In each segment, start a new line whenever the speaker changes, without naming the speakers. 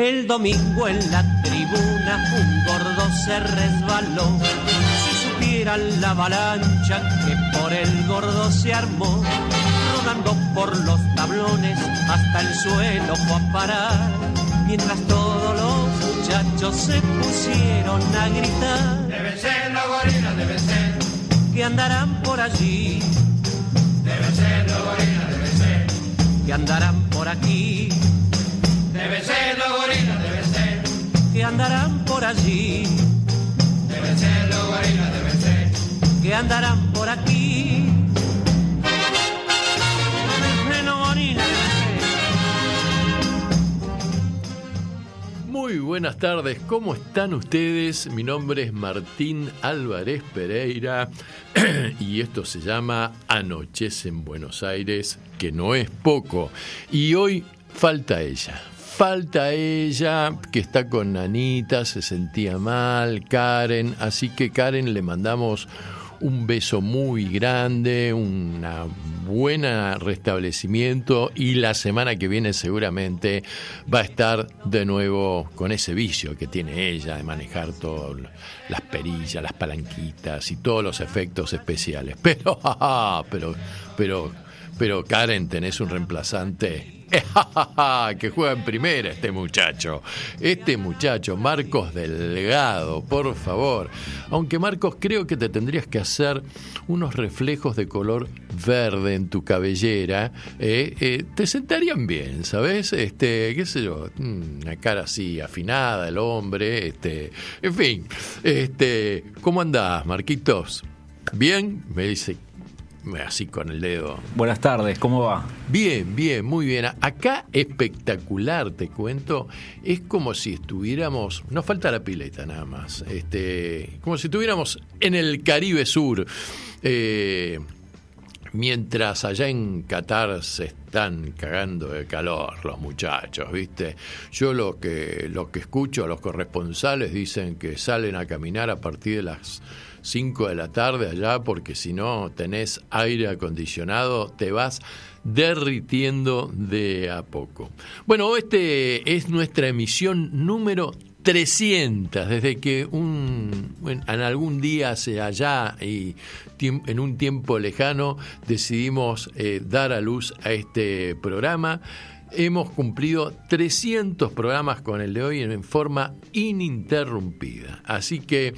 El domingo en la tribuna un gordo se resbaló. Si supieran la avalancha que por el gordo se armó, rodando por los tablones hasta el suelo fue a parar, mientras todos los muchachos se pusieron a gritar.
Deben ser los gorilas, deben ser,
que andarán por allí.
Deben ser los gorilas, deben ser,
que andarán por aquí.
Deben ser los gorilas, deben ser,
que andarán por allí.
Deben ser los gorilas, deben ser,
que andarán por aquí.
Muy buenas tardes, ¿cómo están ustedes? Mi nombre es Martín Álvarez Pereira y esto se llama Anochece en Buenos Aires, que no es poco. Y hoy falta ella que está con Nanita, se sentía mal, Karen, así que Karen le mandamos un beso muy grande, un buen restablecimiento, y la semana que viene seguramente va a estar de nuevo con ese vicio que tiene ella de manejar todas las perillas, las palanquitas y todos los efectos especiales. Pero Karen, tenés un reemplazante que juega en primera este muchacho, Marcos Delgado, por favor. Aunque Marcos, creo que te tendrías que hacer unos reflejos de color verde en tu cabellera, te sentarían bien, ¿sabes? Qué sé yo, una cara así afinada, el hombre, en fin, ¿cómo andás, Marquitos? ¿Bien? Me dice así con el dedo.
Buenas tardes, ¿cómo va?
Bien, muy bien. Acá espectacular, te cuento. Es como si estuviéramos, nos falta la pileta nada más, como si estuviéramos en el Caribe Sur, mientras allá en Qatar se están cagando de calor los muchachos, ¿viste? Yo lo que escucho, los corresponsales dicen que salen a caminar a partir de las 5 de la tarde allá, porque si no tenés aire acondicionado te vas derritiendo de a poco. Bueno, es nuestra emisión número 300, desde que en algún día hace allá y en un tiempo lejano decidimos dar a luz a este programa. Hemos cumplido 300 programas con el de hoy en forma ininterrumpida. Así que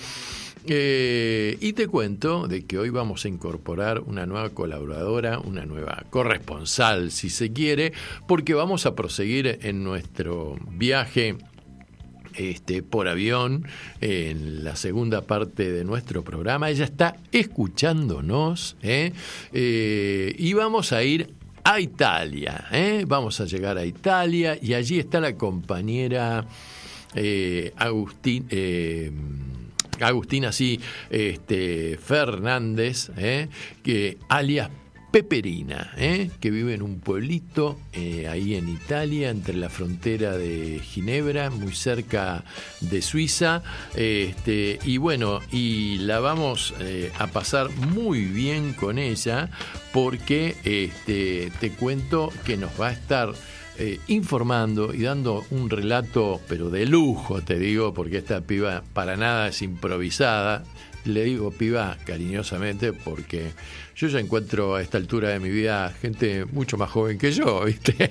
y te cuento de que hoy vamos a incorporar una nueva colaboradora, una nueva corresponsal, si se quiere, porque vamos a proseguir en nuestro viaje por avión en la segunda parte de nuestro programa. Ella está escuchándonos, y vamos a ir a Italia, vamos a llegar a Italia, y allí está la compañera Agustina Fernández, que alias Peperina, que vive en un pueblito ahí en Italia, entre la frontera de Ginebra, muy cerca de Suiza, y bueno, y la vamos a pasar muy bien con ella, porque te cuento que nos va a estar informando y dando un relato, pero de lujo, te digo, porque esta piba para nada es improvisada. Le digo piba cariñosamente porque yo ya encuentro a esta altura de mi vida gente mucho más joven que yo, ¿viste?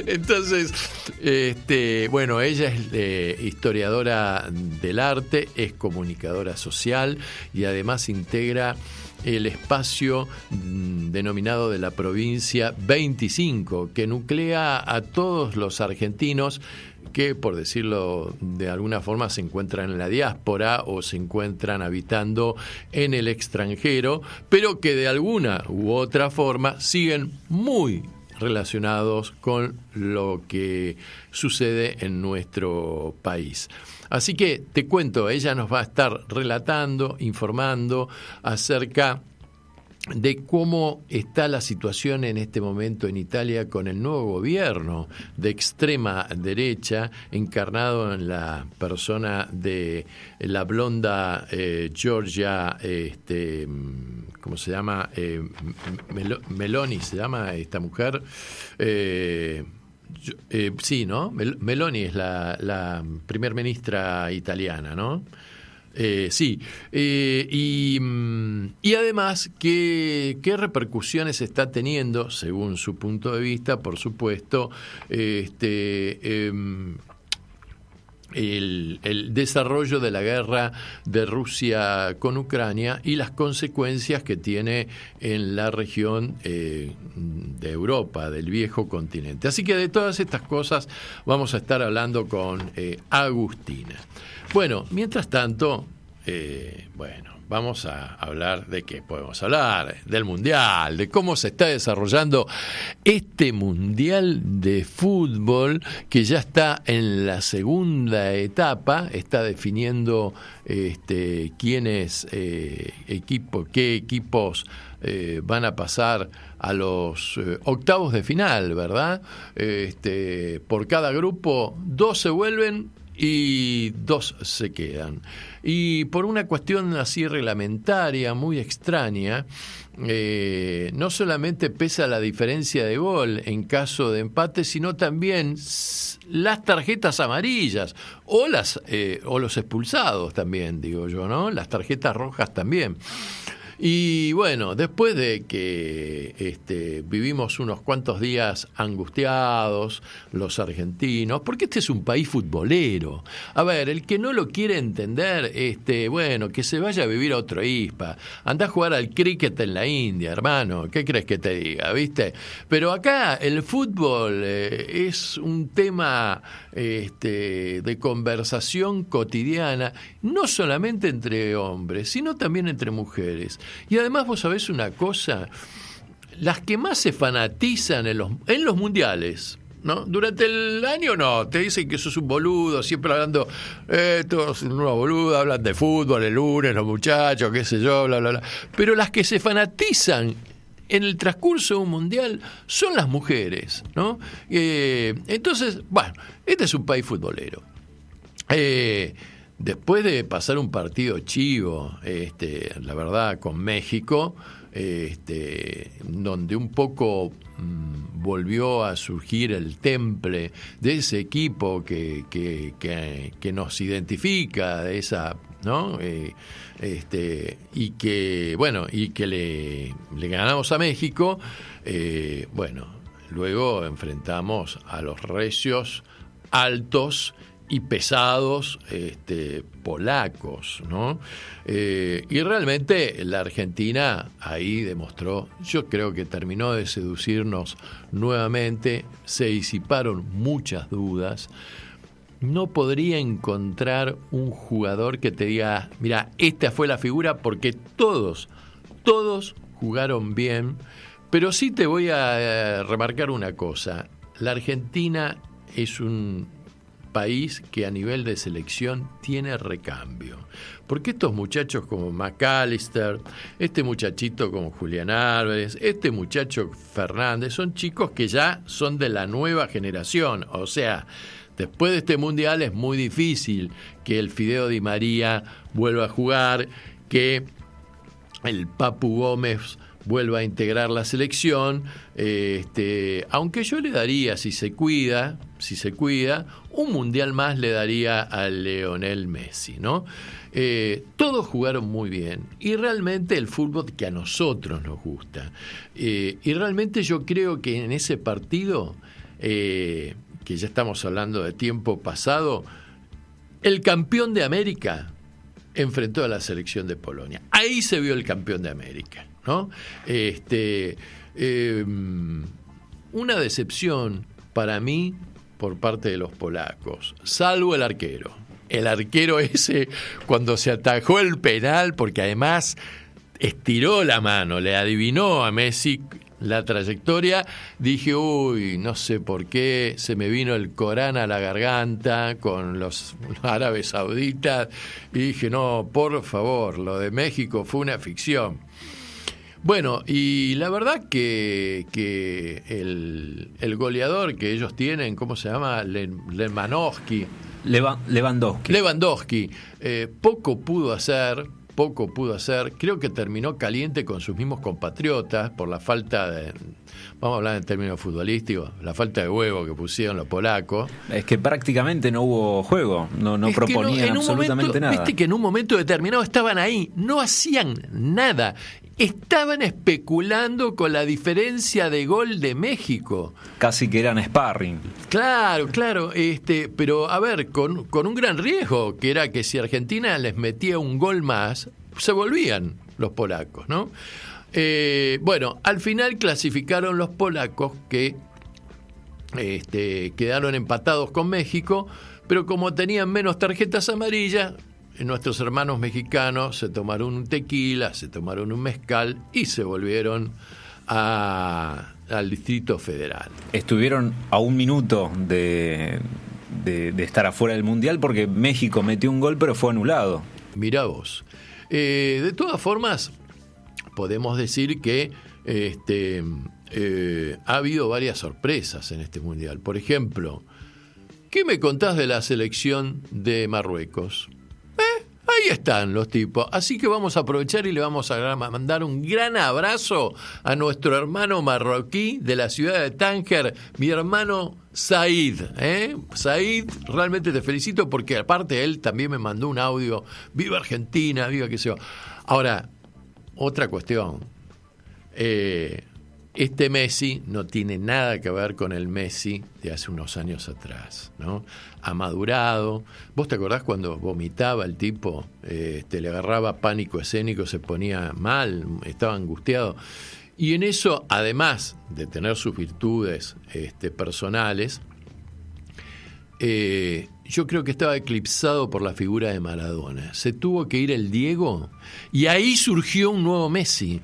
Entonces, bueno, ella es historiadora del arte, es comunicadora social y además integra el espacio denominado de la provincia 25, que nuclea a todos los argentinos que, por decirlo de alguna forma, se encuentran en la diáspora o se encuentran habitando en el extranjero, pero que de alguna u otra forma siguen muy relacionados con lo que sucede en nuestro país. Así que te cuento, ella nos va a estar relatando, informando acerca de cómo está la situación en este momento en Italia con el nuevo gobierno de extrema derecha, encarnado en la persona de la blonda Giorgia, ¿cómo se llama? Meloni se llama esta mujer. Sí, ¿no? Meloni es la primer ministra italiana, ¿no? Sí. Y además, ¿qué repercusiones está teniendo, según su punto de vista, por supuesto, el desarrollo de la guerra de Rusia con Ucrania y las consecuencias que tiene en la región de Europa, del viejo continente? Así que de todas estas cosas vamos a estar hablando con Agustina. Bueno, mientras tanto, vamos a hablar de qué podemos hablar, del Mundial, de cómo se está desarrollando este Mundial de fútbol que ya está en la segunda etapa, está definiendo qué equipos van a pasar a los octavos de final, ¿verdad? Por cada grupo, 2 se vuelven y 2 se quedan. Y por una cuestión así reglamentaria, muy extraña, no solamente pesa la diferencia de gol en caso de empate, sino también las tarjetas amarillas o los expulsados también, digo yo, ¿no? Las tarjetas rojas también. Y bueno, después de que vivimos unos cuantos días angustiados, los argentinos, porque este es un país futbolero. A ver, el que no lo quiere entender, que se vaya a vivir a otro ISPA. Andá a jugar al cricket en la India, hermano. ¿Qué crees que te diga, viste? Pero acá el fútbol es un tema de conversación cotidiana, no solamente entre hombres, sino también entre mujeres. Y además vos sabés una cosa, las que más se fanatizan en los mundiales, ¿no? Durante el año no, te dicen que sos un boludo, siempre hablando, todos unos boludos, hablan de fútbol el lunes, los muchachos, qué sé yo, bla, bla, bla. Pero las que se fanatizan en el transcurso de un mundial son las mujeres, ¿no? Entonces, bueno, este es un país futbolero. Después de pasar un partido chivo, la verdad, con México, donde un poco volvió a surgir el temple de ese equipo que nos identifica, de esa, ¿no? Y que le ganamos a México, luego enfrentamos a los recios, altos y pesados polacos, ¿no? Y realmente la Argentina ahí demostró, yo creo que terminó de seducirnos nuevamente, se disiparon muchas dudas. No podría encontrar un jugador que te diga, mira, esta fue la figura, porque todos jugaron bien, pero sí te voy a remarcar una cosa, la Argentina es un país que a nivel de selección tiene recambio, porque estos muchachos como McAllister, este muchachito como Julián Álvarez, este muchacho Fernández, son chicos que ya son de la nueva generación, o sea, después de este mundial es muy difícil que el Fideo Di María vuelva a jugar, que el Papu Gómez vuelva a integrar la selección, aunque yo le daría, si se cuida, un mundial más le daría a Lionel Messi, ¿no? Todos jugaron muy bien y realmente el fútbol que a nosotros nos gusta. Y realmente yo creo que en ese partido, que ya estamos hablando de tiempo pasado, el campeón de América enfrentó a la selección de Polonia. Ahí se vio el campeón de América, ¿no? Una decepción para mí por parte de los polacos, salvo el arquero. El arquero ese, cuando se atajó el penal, porque además estiró la mano, le adivinó a Messi la trayectoria, dije, uy, no sé por qué, se me vino el Corán a la garganta con los árabes sauditas, y dije, no, por favor, lo de México fue una ficción. Bueno, y la verdad que el goleador que ellos tienen, ¿cómo se llama? Lewandowski,
Lewandowski,
poco pudo hacer, poco pudo hacer. Creo que terminó caliente con sus mismos compatriotas por la falta de, vamos a hablar en términos futbolísticos, la falta de huevo que pusieron los polacos.
Es que prácticamente no hubo juego, no proponían absolutamente nada.
Viste que en un momento determinado estaban ahí, no hacían nada. Estaban especulando con la diferencia de gol de México.
Casi que eran sparring.
Claro, pero a ver, con un gran riesgo, que era que si Argentina les metía un gol más, se volvían los polacos, ¿no? Bueno, al final clasificaron los polacos que quedaron empatados con México, pero como tenían menos tarjetas amarillas, nuestros hermanos mexicanos se tomaron un tequila, se tomaron un mezcal y se volvieron al Distrito Federal.
Estuvieron a un minuto de estar afuera del Mundial porque México metió un gol pero fue anulado.
Mirá vos. De todas formas, podemos decir que ha habido varias sorpresas en este Mundial. Por ejemplo, ¿qué me contás de la selección de Marruecos? Ahí están los tipos. Así que vamos a aprovechar y le vamos a mandar un gran abrazo a nuestro hermano marroquí de la ciudad de Tánger, mi hermano Said. Said, realmente te felicito porque aparte él también me mandó un audio. Viva Argentina, viva qué sé yo. Ahora, otra cuestión. Este Messi no tiene nada que ver con el Messi de hace unos años atrás, ¿no? Ha madurado. ¿Vos te acordás cuando vomitaba el tipo? Le agarraba pánico escénico, se ponía mal, estaba angustiado. Y en eso, además de tener sus virtudes personales, yo creo que estaba eclipsado por la figura de Maradona. Se tuvo que ir el Diego y ahí surgió un nuevo Messi.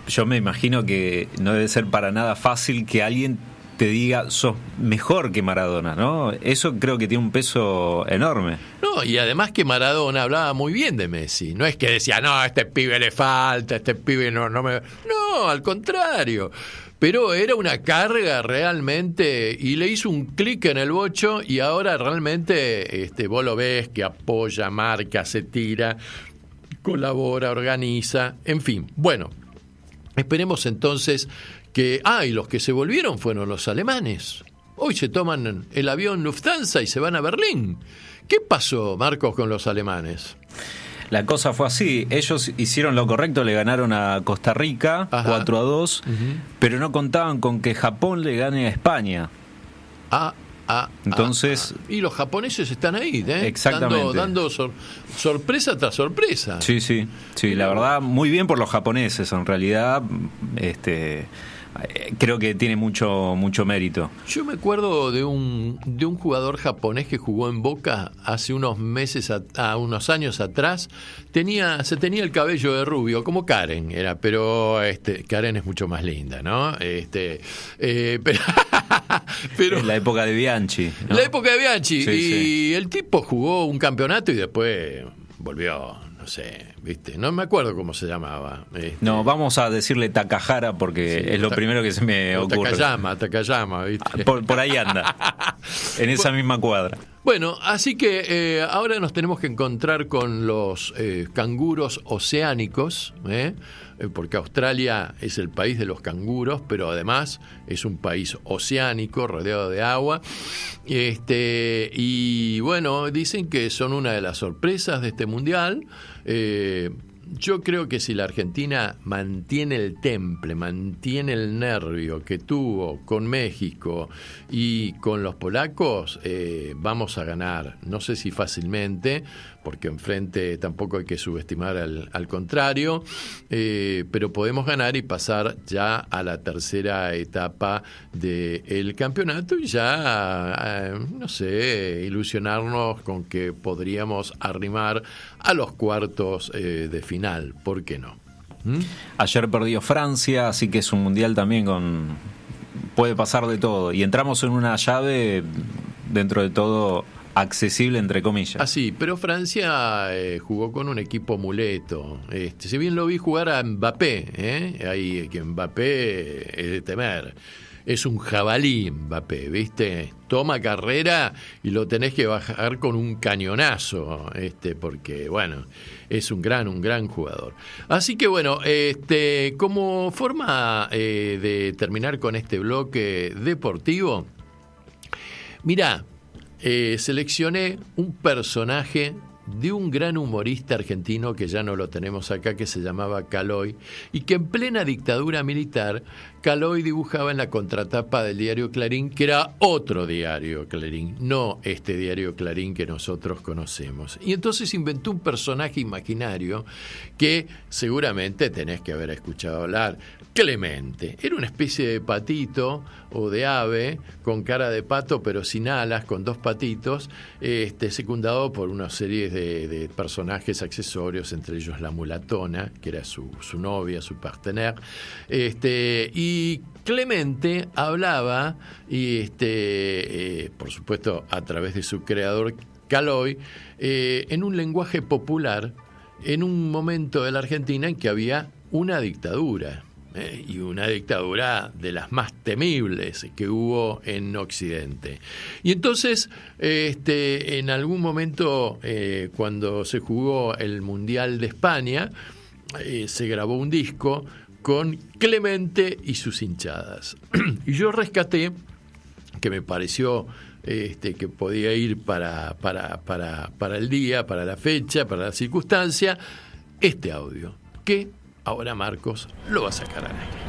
Yo me imagino que no debe ser para nada fácil que alguien te diga sos mejor que Maradona, ¿no? Eso creo que tiene un peso enorme.
No, y además que Maradona hablaba muy bien de Messi. No es que decía, no, a este pibe le falta, este pibe no me... No, al contrario. Pero era una carga realmente, y le hizo un clic en el bocho, y ahora realmente vos lo ves que apoya, marca, se tira, colabora, organiza, en fin. Bueno, esperemos entonces que... y los que se volvieron fueron los alemanes. Hoy se toman el avión Lufthansa y se van a Berlín. ¿Qué pasó, Marcos, con los alemanes?
La cosa fue así, ellos hicieron lo correcto, le ganaron a Costa Rica 4-2, pero no contaban con que Japón le gane a España. Entonces,
y los japoneses están ahí,
exactamente,
dando sorpresa tras sorpresa.
Sí, la verdad, muy bien por los japoneses, en realidad, creo que tiene mucho mérito.
Yo me acuerdo de un jugador japonés que jugó en Boca hace unos meses, unos años atrás. Se tenía el cabello de rubio, como Karen era, pero Karen es mucho más linda, ¿no? Pero
en la época de Bianchi, ¿no?
La época de Bianchi.
Sí.
El tipo jugó un campeonato y después volvió, no sé, ¿viste? No me acuerdo cómo se llamaba.
No, vamos a decirle Takahara porque es lo primero que se me ocurre.
Takayama, ¿viste?
Por ahí anda, en esa misma cuadra.
Bueno, así que ahora nos tenemos que encontrar con los canguros oceánicos, porque Australia es el país de los canguros, pero además es un país oceánico, rodeado de agua. Y bueno, dicen que son una de las sorpresas de este mundial. Yo creo que si la Argentina mantiene el temple, mantiene el nervio que tuvo con México y con los polacos, vamos a ganar. No sé si fácilmente, porque enfrente tampoco hay que subestimar al contrario, pero podemos ganar y pasar ya a la tercera etapa del campeonato y ya, no sé, ilusionarnos con que podríamos arrimar a los cuartos de final. ¿Por qué no?
Ayer perdió Francia, así que es un mundial también puede pasar de todo. Y entramos en una llave, dentro de todo, accesible, entre comillas.
Sí, pero Francia jugó con un equipo muleto. Si bien lo vi jugar a Mbappé, ahí que Mbappé es de temer. es un jabalí Mbappé, ¿viste? Toma carrera y lo tenés que bajar con un cañonazo, porque, bueno, es un gran jugador. Así que, bueno, como forma de terminar con este bloque deportivo, mirá, seleccioné un personaje de un gran humorista argentino que ya no lo tenemos acá, que se llamaba Caloi, y que en plena dictadura militar, Caloi dibujaba en la contratapa del diario Clarín, que era otro diario Clarín, no este diario Clarín que nosotros conocemos. Y entonces inventó un personaje imaginario que seguramente tenés que haber escuchado hablar, Clemente. Era una especie de patito o de ave con cara de pato pero sin alas, con dos patitos, secundado por una serie de personajes accesorios, entre ellos la mulatona, que era su novia, su partener, y Clemente hablaba, y por supuesto a través de su creador Caloi, en un lenguaje popular, en un momento de la Argentina en que había una dictadura. Y una dictadura de las más temibles que hubo en Occidente. Y entonces, en algún momento, cuando se jugó el Mundial de España, se grabó un disco con Clemente y sus hinchadas. Y yo rescaté, que me pareció que podía ir para el día, para la fecha, para la circunstancia, este audio, que ahora Marcos lo va a sacar al aire.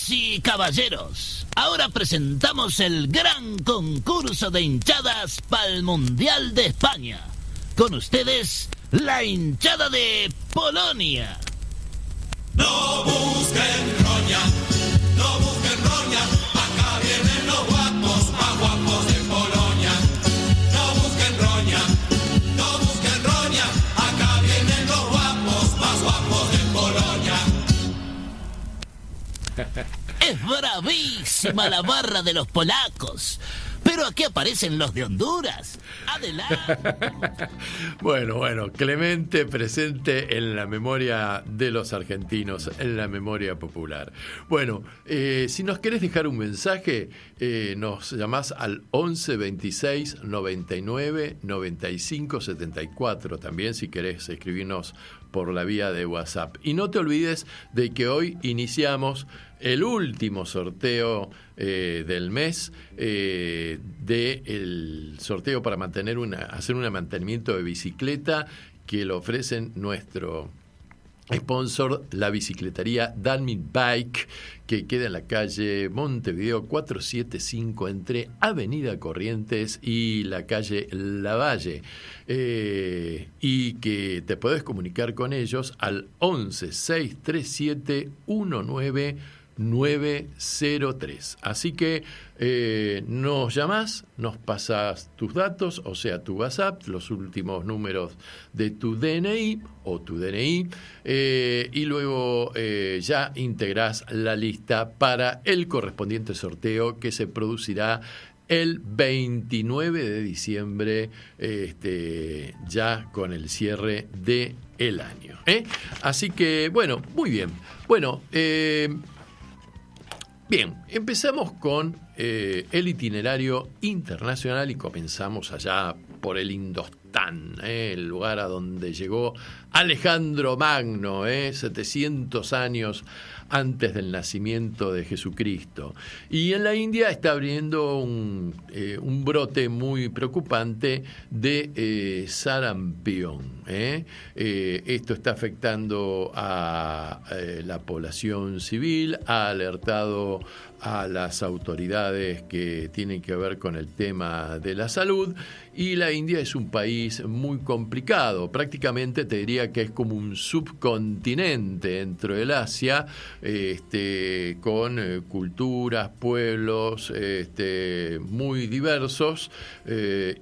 Y caballeros, ahora presentamos el gran concurso de hinchadas para el Mundial de España. Con ustedes, la hinchada de Polonia.
No busquen roña, no busquen roña, acá vienen los guapos, más guapos de Polonia. No busquen roña, no busquen roña, acá vienen los guapos, más guapos de Polonia.
Es bravísima la barra de los polacos. Pero aquí aparecen los de Honduras. Adelante.
Bueno, Clemente presente en la memoria de los argentinos, en la memoria popular. Bueno, si nos querés dejar un mensaje, nos llamás al 11 26 99 95 74. También si querés escribirnos por la vía de WhatsApp. Y no te olvides de que hoy iniciamos el último sorteo del mes, del sorteo para hacer un mantenimiento de bicicleta que lo ofrecen nuestro sponsor, la bicicletería Dalmin Bike, que queda en la calle Montevideo 475 entre Avenida Corrientes y la calle Lavalle, y que te podés comunicar con ellos al 11 637 19903. Así que nos llamás, nos pasás tus datos, o sea, tu WhatsApp, los últimos números de tu DNI o tu DNI, y luego ya integrás la lista para el correspondiente sorteo que se producirá el 29 de diciembre, ya con el cierre del año. Así que, bueno, muy bien. Bueno, bien, empezamos con el itinerario internacional y comenzamos allá por el Indostán, el lugar a donde llegó Alejandro Magno, 700 años antes del nacimiento de Jesucristo. Y en la India está abriendo un brote muy preocupante de sarampión. Esto está afectando a la población civil, ha alertado a las autoridades que tienen que ver con el tema de la salud, y la India es un país muy complicado, prácticamente te diría que es como un subcontinente dentro del Asia, con culturas, pueblos muy diversos,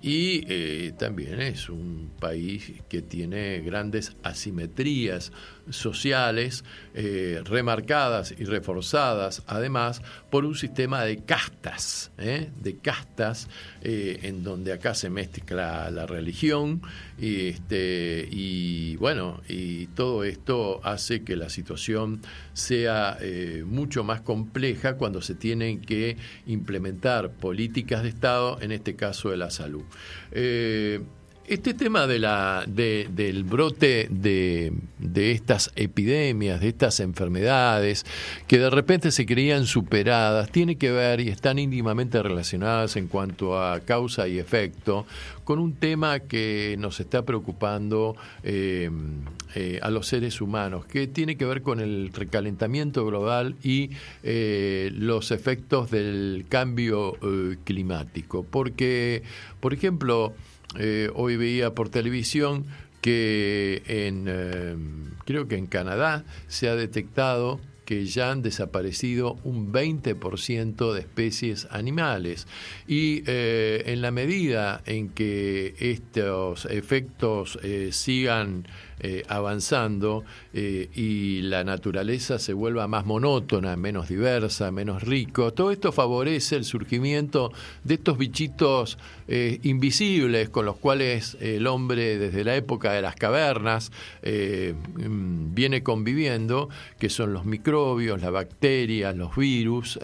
y también es un país que tiene grandes asimetrías sociales, remarcadas y reforzadas además por un sistema de castas, en donde acá se mezcla la religión, y bueno, y todo esto hace que la situación sea mucho más compleja cuando se tienen que implementar políticas de Estado, en este caso de la salud. Este tema del brote de estas epidemias, de estas enfermedades, que de repente se creían superadas, tiene que ver y están íntimamente relacionadas en cuanto a causa y efecto, con un tema que nos está preocupando a los seres humanos, que tiene que ver con el recalentamiento global y los efectos del cambio climático. Porque, por ejemplo, hoy veía por televisión que creo que en Canadá se ha detectado que ya han desaparecido un 20% de especies animales, y en la medida en que estos efectos sigan avanzando y la naturaleza se vuelva más monótona, menos diversa, menos rico, todo esto favorece el surgimiento de estos bichitos invisibles con los cuales el hombre desde la época de las cavernas viene conviviendo, que son los microbios, las bacterias, los virus,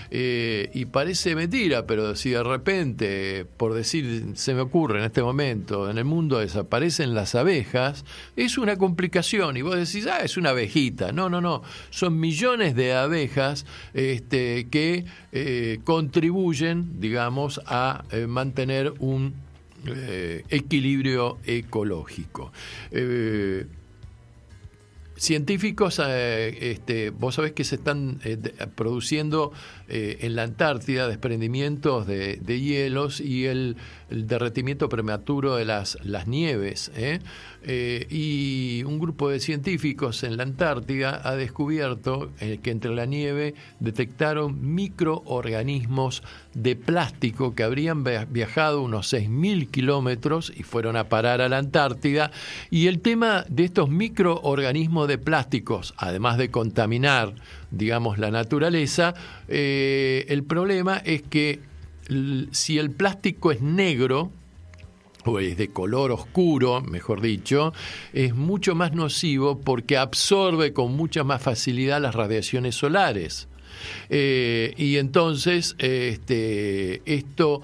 y parece mentira, pero si de repente, por decir, se me ocurre en este momento, en el mundo desaparecen las abejas, es una complicación, y vos decís, es una abejita. No, son millones de abejas que contribuyen, digamos, a mantener un equilibrio ecológico. Científicos, vos sabés que se están produciendo en la Antártida desprendimientos de hielos y el derretimiento prematuro de las nieves, y un grupo de científicos en la Antártida ha descubierto que entre la nieve detectaron microorganismos de plástico que habrían viajado unos 6.000 kilómetros y fueron a parar a la Antártida. Y el tema de estos microorganismos de plásticos, además de contaminar, digamos, la naturaleza, el problema es que si el plástico es negro, o es de color oscuro, mejor dicho, es mucho más nocivo porque absorbe con mucha más facilidad las radiaciones solares. Y entonces esto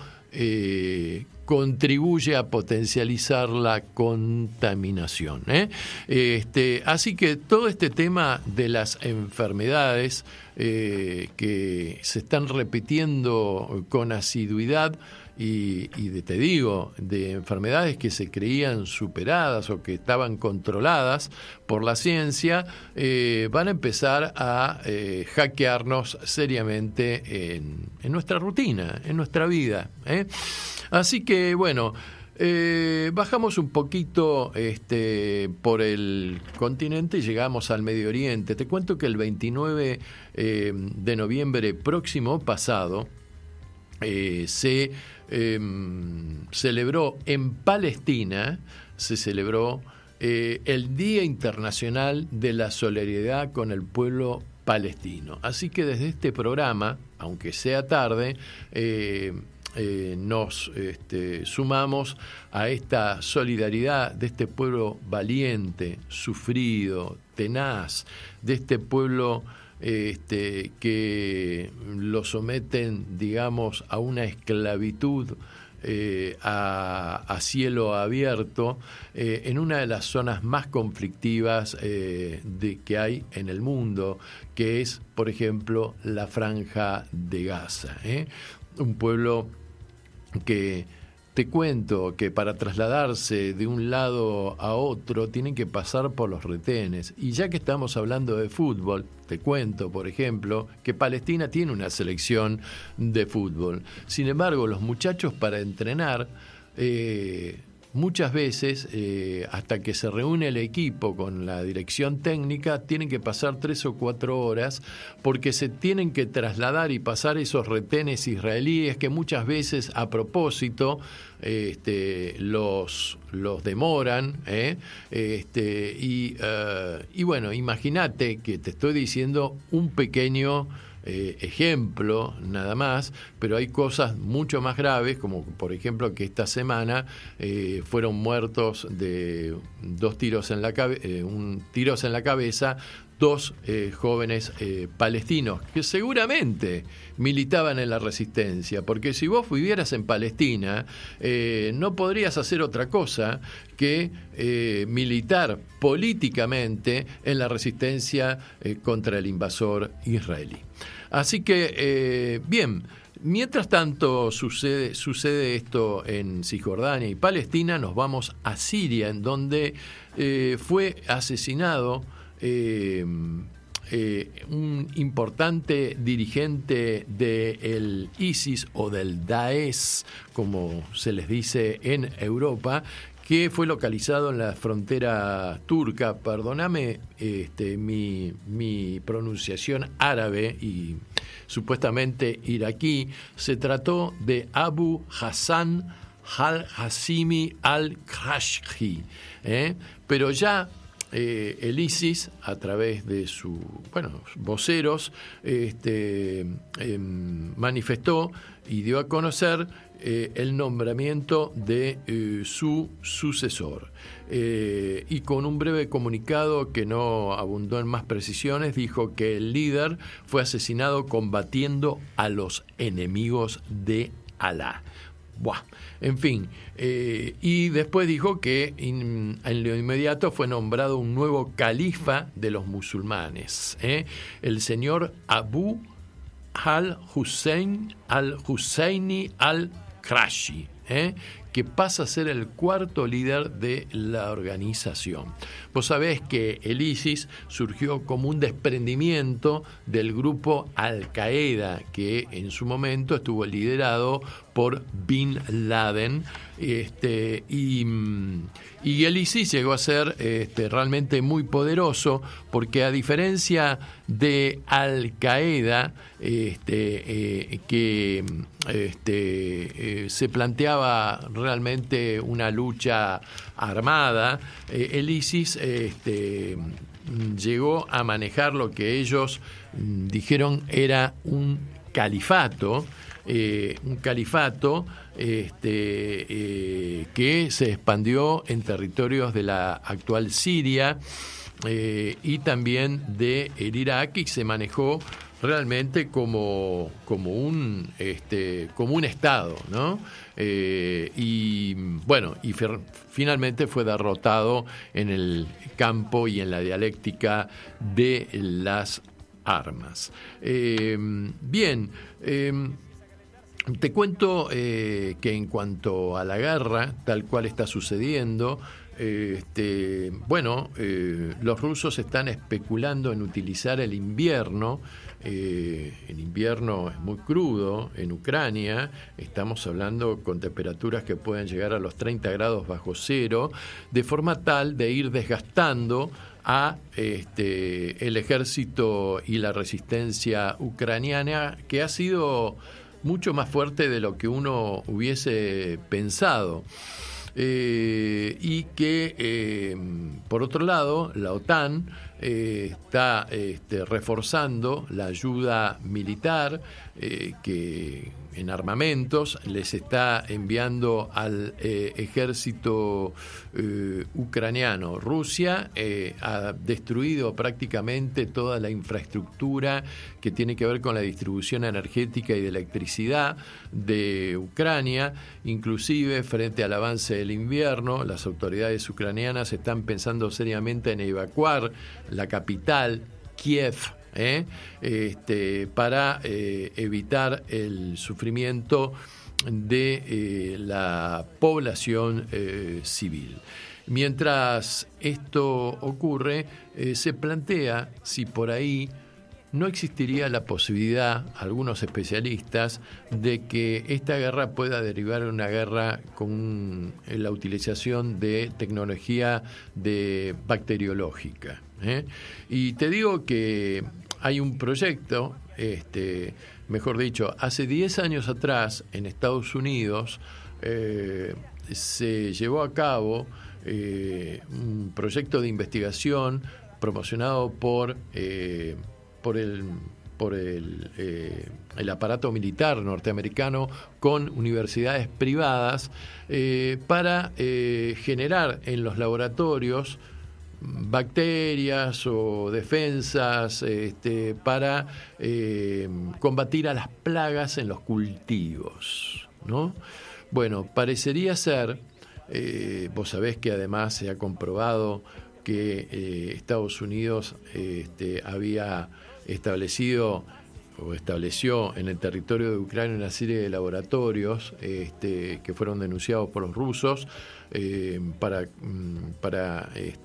contribuye a potencializar la contaminación. Así que todo este tema de las enfermedades que se están repitiendo con asiduidad y te digo, de enfermedades que se creían superadas o que estaban controladas por la ciencia, van a empezar a hackearnos seriamente en nuestra rutina, en nuestra vida. Así que, bueno, bajamos un poquito por el continente y llegamos al Medio Oriente. Te cuento que el 29 de noviembre próximo pasado se celebró en Palestina, el Día Internacional de la Solidaridad con el Pueblo Palestino. Así que desde este programa, aunque sea tarde, nos sumamos a esta solidaridad de este pueblo valiente, sufrido, tenaz, de este pueblo que lo someten, digamos, a una esclavitud a cielo abierto en una de las zonas más conflictivas que hay en el mundo, que es, por ejemplo, la Franja de Gaza. Un pueblo que te cuento que para trasladarse de un lado a otro tienen que pasar por los retenes. Y ya que estamos hablando de fútbol, te cuento, por ejemplo, que Palestina tiene una selección de fútbol. Sin embargo, los muchachos para entrenar, muchas veces, hasta que se reúne el equipo con la dirección técnica, tienen que pasar 3 o 4 horas porque se tienen que trasladar y pasar esos retenes israelíes que muchas veces a propósito los demoran. Y bueno, imagínate que te estoy diciendo un pequeño ejemplo nada más, pero hay cosas mucho más graves, como por ejemplo que esta semana fueron muertos de 2 tiros en la cabeza 2 jóvenes palestinos que seguramente militaban en la resistencia, porque si vos vivieras en Palestina no podrías hacer otra cosa que militar políticamente en la resistencia contra el invasor israelí. Así que, bien, mientras tanto sucede esto en Cisjordania y Palestina, nos vamos a Siria, en donde fue asesinado un importante dirigente del ISIS o del Daesh, como se les dice en Europa, que fue localizado en la frontera turca. Perdóname mi pronunciación árabe y supuestamente iraquí. Se trató de Abu Hassan al-Hazimi al-Krashki, pero ya el ISIS, a través de sus voceros, manifestó y dio a conocer el nombramiento de su sucesor. Y con un breve comunicado que no abundó en más precisiones, dijo que el líder fue asesinado combatiendo a los enemigos de Alá. Buah. En fin, y después dijo que en lo inmediato fue nombrado un nuevo califa de los musulmanes, el señor Abu al-Hussein al-Husseini al-Krashi, que pasa a ser el cuarto líder de la organización. Vos sabés que el ISIS surgió como un desprendimiento del grupo Al-Qaeda, que en su momento estuvo liderado por Bin Laden, y el ISIS llegó a ser realmente muy poderoso, porque a diferencia de Al-Qaeda, que se planteaba realmente una lucha armada, el ISIS llegó a manejar lo que ellos dijeron era un califato, que se expandió en territorios de la actual Siria y también de el Irak, y se manejó realmente como un estado, ¿no? Finalmente fue derrotado en el campo y en la dialéctica de las armas. Te cuento que en cuanto a la guerra, tal cual está sucediendo, los rusos están especulando en utilizar el invierno. El invierno es muy crudo en Ucrania, estamos hablando con temperaturas que pueden llegar a los 30 grados bajo cero, de forma tal de ir desgastando a el ejército y la resistencia ucraniana, que ha sido mucho más fuerte de lo que uno hubiese pensado. Y que, por otro lado, la OTAN está reforzando la ayuda militar que en armamentos les está enviando al ejército ucraniano. Rusia ha destruido prácticamente toda la infraestructura que tiene que ver con la distribución energética y de electricidad de Ucrania. Inclusive, frente al avance del invierno, las autoridades ucranianas están pensando seriamente en evacuar la capital, Kiev, para evitar el sufrimiento de la población civil. Mientras esto ocurre, se plantea si por ahí no existiría la posibilidad, algunos especialistas, de que esta guerra pueda derivar en una guerra con la utilización de tecnología bacteriológica. Y te digo que hay un proyecto, mejor dicho, hace 10 años atrás en Estados Unidos se llevó a cabo un proyecto de investigación promocionado por el aparato militar norteamericano con universidades privadas para generar en los laboratorios bacterias o defensas para combatir a las plagas en los cultivos, ¿no? Bueno, parecería ser, vos sabés que además se ha comprobado que Estados Unidos había estableció en el territorio de Ucrania una serie de laboratorios que fueron denunciados por los rusos para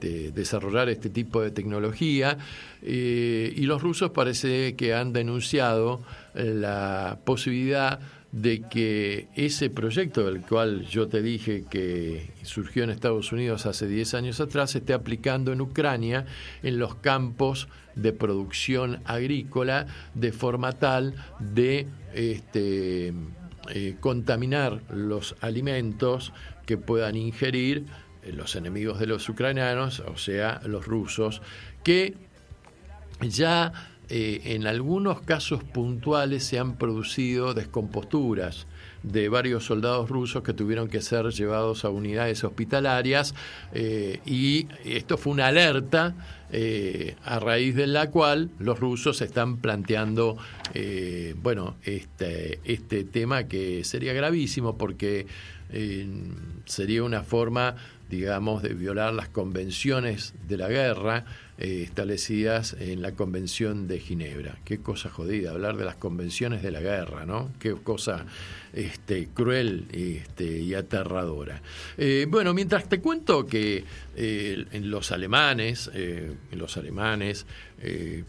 desarrollar este tipo de tecnología, y los rusos parece que han denunciado la posibilidad de que ese proyecto del cual yo te dije que surgió en Estados Unidos hace 10 años atrás se esté aplicando en Ucrania en los campos de producción agrícola, de forma tal de contaminar los alimentos que puedan ingerir los enemigos de los ucranianos, o sea, los rusos, que ya en algunos casos puntuales se han producido descomposturas de varios soldados rusos que tuvieron que ser llevados a unidades hospitalarias, y esto fue una alerta a raíz de la cual los rusos están planteando este tema, que sería gravísimo porque sería una forma, digamos, de violar las convenciones de la guerra, establecidas en la Convención de Ginebra. Qué cosa jodida, hablar de las convenciones de la guerra, ¿no? Qué cosa cruel y aterradora. Bueno, mientras te cuento que en los alemanes,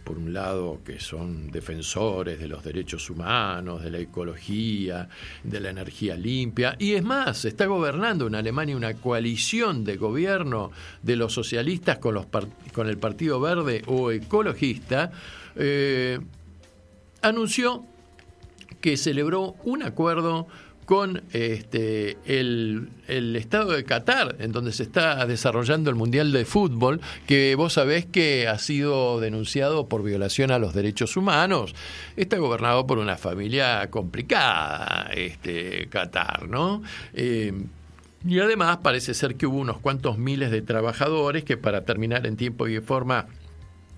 por un lado, que son defensores de los derechos humanos, de la ecología, de la energía limpia, y es más, está gobernando en Alemania una coalición de gobierno de los socialistas con el Partido Verde o ecologista, anunció que celebró un acuerdo con el Estado de Qatar, en donde se está desarrollando el Mundial de Fútbol, que vos sabés que ha sido denunciado por violación a los derechos humanos. Está gobernado por una familia complicada, Qatar, ¿no? Y además parece ser que hubo unos cuantos miles de trabajadores que, para terminar en tiempo y de forma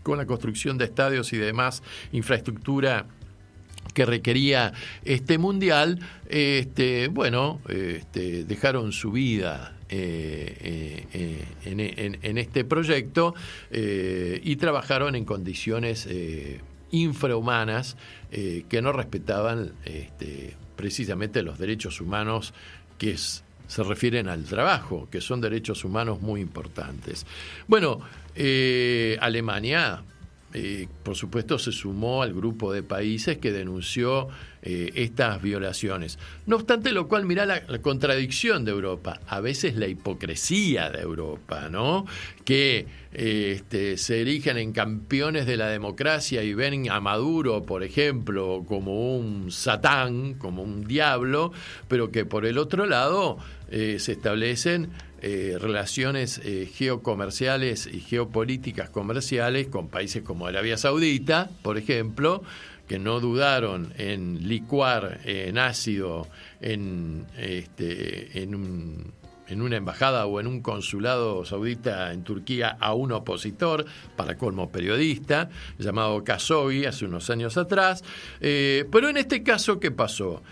con la construcción de estadios y demás infraestructura que requería este mundial, dejaron su vida en este proyecto y trabajaron en condiciones infrahumanas que no respetaban precisamente los derechos humanos que se refieren al trabajo, que son derechos humanos muy importantes. Bueno, Alemania, por supuesto, se sumó al grupo de países que denunció estas violaciones. No obstante lo cual, mirá la contradicción de Europa, a veces la hipocresía de Europa, ¿no? Que se erigen en campeones de la democracia y ven a Maduro, por ejemplo, como un satán, como un diablo, pero que por el otro lado se establecen relaciones geocomerciales y geopolíticas comerciales con países como Arabia Saudita, por ejemplo, que no dudaron en licuar en ácido en una embajada o en un consulado saudita en Turquía a un opositor, para colmo periodista, llamado Khashoggi, hace unos años atrás. Pero en este caso, ¿qué pasó?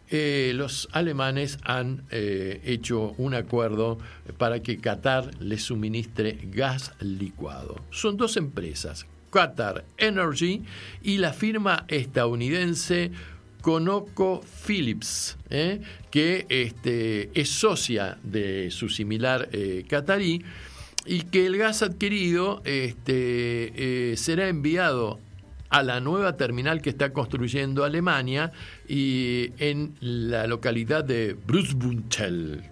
Los alemanes han hecho un acuerdo para que Qatar les suministre gas licuado. Son dos empresas, Qatar Energy y la firma estadounidense ConocoPhillips, que es socia de su similar qatarí, y que el gas adquirido será enviado a la nueva terminal que está construyendo Alemania y en la localidad de Brunsbüttel,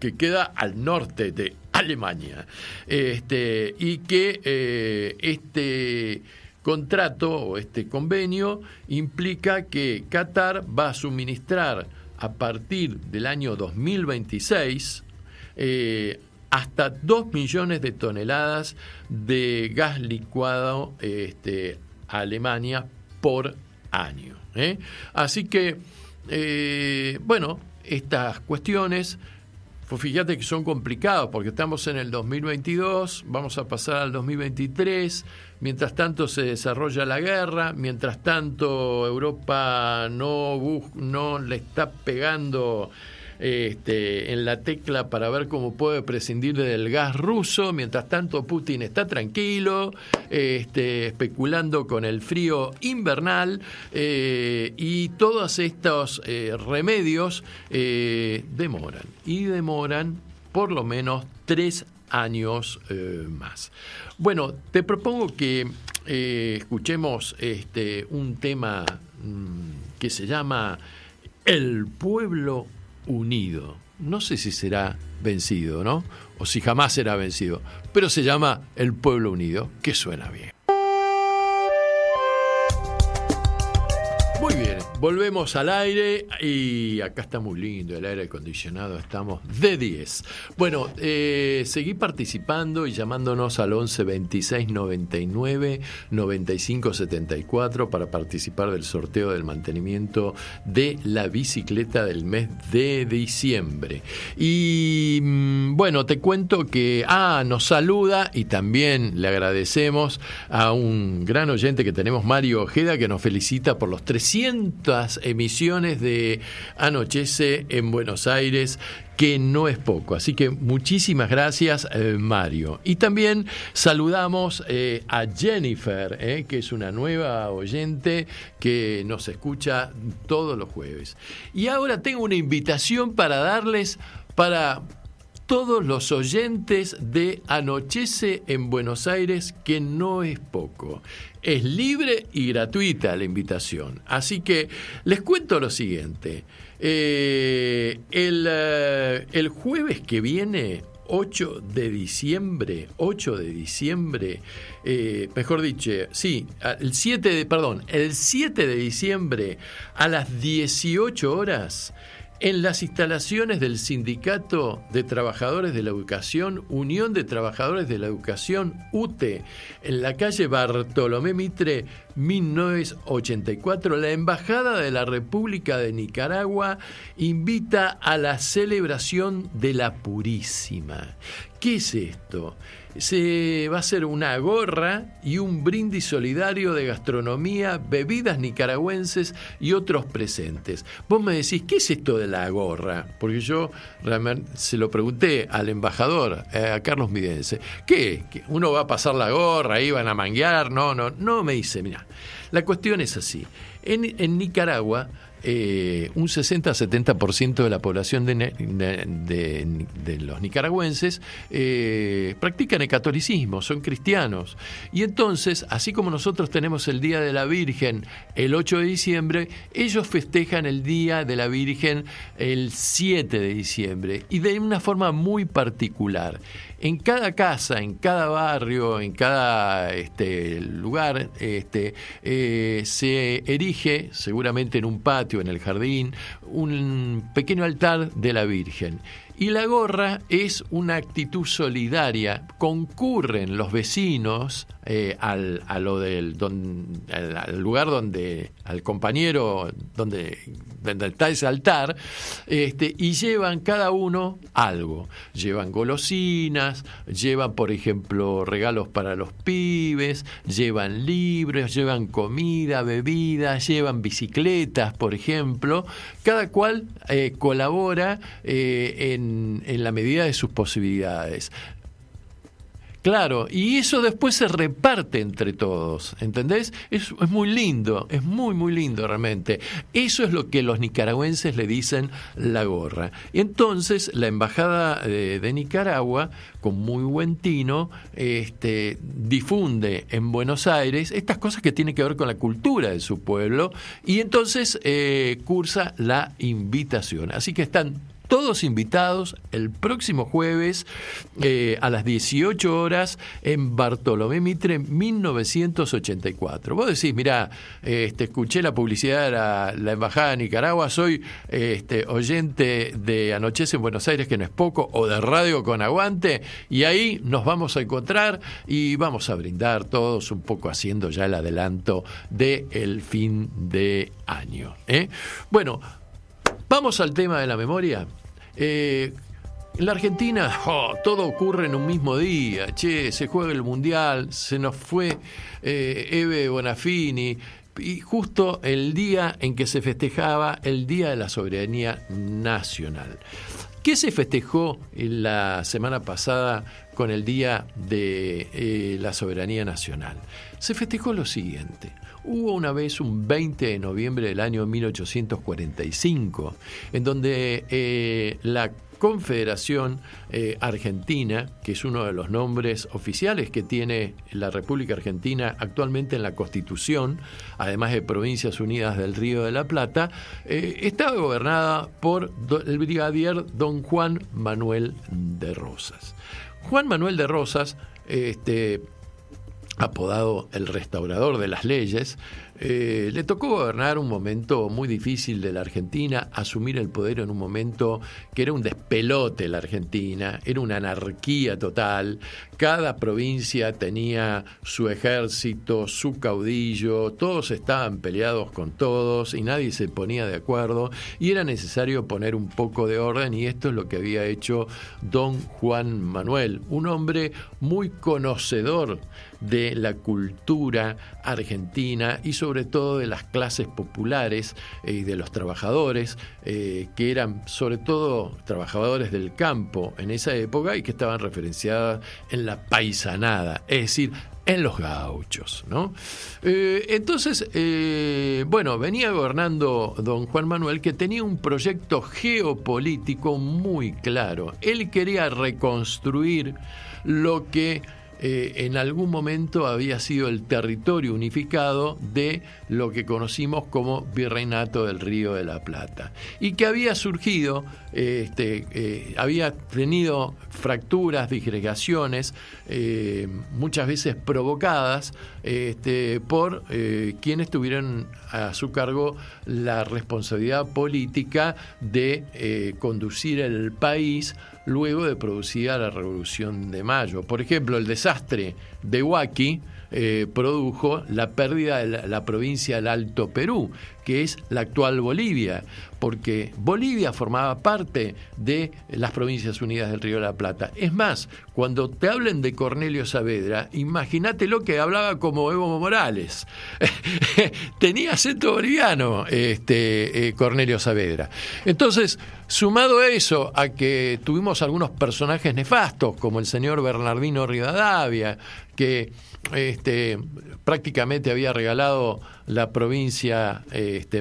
que queda al norte de Alemania, y que este contrato o este convenio implica que Qatar va a suministrar a partir del año 2026 hasta 2 millones de toneladas de gas licuado a Alemania por año. Así que, estas cuestiones, pues fíjate que son complicadas porque estamos en el 2022, vamos a pasar al 2023, mientras tanto se desarrolla la guerra, mientras tanto Europa no le está pegando en la tecla para ver cómo puede prescindir del gas ruso. Mientras tanto Putin está tranquilo, especulando con el frío invernal, y todos estos remedios demoran por lo menos 3 años más. Bueno, te propongo que escuchemos un tema que se llama El Pueblo Unido. No sé si será vencido, ¿no? O si jamás será vencido, pero se llama El Pueblo Unido, que suena bien. Muy bien, volvemos al aire y acá está muy lindo el aire acondicionado, estamos de 10. Bueno, seguí participando y llamándonos al 11 26 99 95 74 para participar del sorteo del mantenimiento de la bicicleta del mes de diciembre. Y bueno, te cuento que nos saluda y también le agradecemos a un gran oyente que tenemos, Mario Ojeda, que nos felicita por los 300 estas emisiones de Anochece en Buenos Aires, que no es poco. Así que muchísimas gracias, Mario. Y también saludamos a Jennifer, que es una nueva oyente que nos escucha todos los jueves. Y ahora tengo una invitación para darles para todos los oyentes de Anochece en Buenos Aires, que no es poco. Es libre y gratuita la invitación. Así que les cuento lo siguiente. El jueves que viene, 8 de diciembre, mejor dicho, sí, el 7 de diciembre a las 18 horas, en las instalaciones del Sindicato de Trabajadores de la Educación, Unión de Trabajadores de la Educación, UTE, en la calle Bartolomé Mitre, 1984, la Embajada de la República de Nicaragua invita a la celebración de la Purísima. ¿Qué es esto? Se va a hacer una gorra y un brindis solidario de gastronomía, bebidas nicaragüenses y otros presentes. Vos me decís, ¿qué es esto de la gorra? Porque yo realmente se lo pregunté al embajador, a Carlos Midense. ¿Qué? ¿Uno va a pasar la gorra, ahí van a manguear? No, me dice, mira, la cuestión es así. En Nicaragua, un 60-70% de la población de los nicaragüenses practican el catolicismo, son cristianos. Y entonces, así como nosotros tenemos el Día de la Virgen el 8 de diciembre, ellos festejan el Día de la Virgen el 7 de diciembre, y de una forma muy particular. En cada casa, en cada barrio, en cada lugar, se erige, seguramente en un patio, en el jardín, un pequeño altar de la Virgen. Y la gorra es una actitud solidaria. Concurren los vecinos al lugar al compañero donde está ese altar, y llevan cada uno algo. Llevan golosinas, llevan, por ejemplo, regalos para los pibes, llevan libros, llevan comida, bebidas, llevan bicicletas, por ejemplo. Cada cual colabora en la medida de sus posibilidades. Claro, y eso después se reparte entre todos, ¿entendés? Es muy lindo, es muy, muy lindo realmente. Eso es lo que los nicaragüenses le dicen la gorra. Y entonces la Embajada de Nicaragua, con muy buen tino, difunde en Buenos Aires estas cosas que tienen que ver con la cultura de su pueblo, y entonces cursa la invitación. Así que están todos invitados el próximo jueves a las 18 horas en Bartolomé Mitre, 1984. Vos decís, mirá, escuché la publicidad de la Embajada de Nicaragua, soy oyente de Anochece en Buenos Aires, que no es poco, o de Radio con Aguante, y ahí nos vamos a encontrar y vamos a brindar todos un poco, haciendo ya el adelanto del fin de año. Bueno, vamos al tema de la memoria. En la Argentina todo ocurre en un mismo día. Se juega el Mundial, se nos fue Eve Bonafini, y justo el día en que se festejaba el Día de la Soberanía Nacional. ¿Qué se festejó la semana pasada con el Día de la Soberanía Nacional? Se festejó lo siguiente. Hubo una vez un 20 de noviembre del año 1845, en donde la Confederación Argentina, que es uno de los nombres oficiales que tiene la República Argentina actualmente en la Constitución, además de Provincias Unidas del Río de la Plata, estaba gobernada por el brigadier don Juan Manuel de Rosas. Juan Manuel de Rosas, apodado el restaurador de las leyes, le tocó gobernar un momento muy difícil de la Argentina, asumir el poder en un momento que era un despelote la Argentina, era una anarquía total. Cada provincia tenía su ejército, su caudillo, todos estaban peleados con todos y nadie se ponía de acuerdo, y era necesario poner un poco de orden, y esto es lo que había hecho don Juan Manuel, un hombre muy conocedor de la cultura argentina y sobre todo de las clases populares y de los trabajadores, que eran sobre todo trabajadores del campo en esa época y que estaban referenciadas en la paisanada, es decir, en los gauchos, ¿no? Entonces, bueno, venía gobernando don Juan Manuel, que tenía un proyecto geopolítico muy claro. Él quería reconstruir lo que en algún momento había sido el territorio unificado de lo que conocimos como Virreinato del Río de la Plata, y que había surgido, había tenido fracturas, disgregaciones, muchas veces provocadas por quienes tuvieron a su cargo la responsabilidad política de conducir el país luego de producida la Revolución de Mayo. Por ejemplo, el desastre de Huaki produjo la pérdida de la provincia del Alto Perú, que es la actual Bolivia, porque Bolivia formaba parte de las Provincias Unidas del Río de la Plata. Es más, cuando te hablen de Cornelio Saavedra, imagínate lo que hablaba como Evo Morales. Tenía acento boliviano Cornelio Saavedra. Entonces, sumado a eso, a que tuvimos algunos personajes nefastos, como el señor Bernardino Rivadavia, que prácticamente había regalado la provincia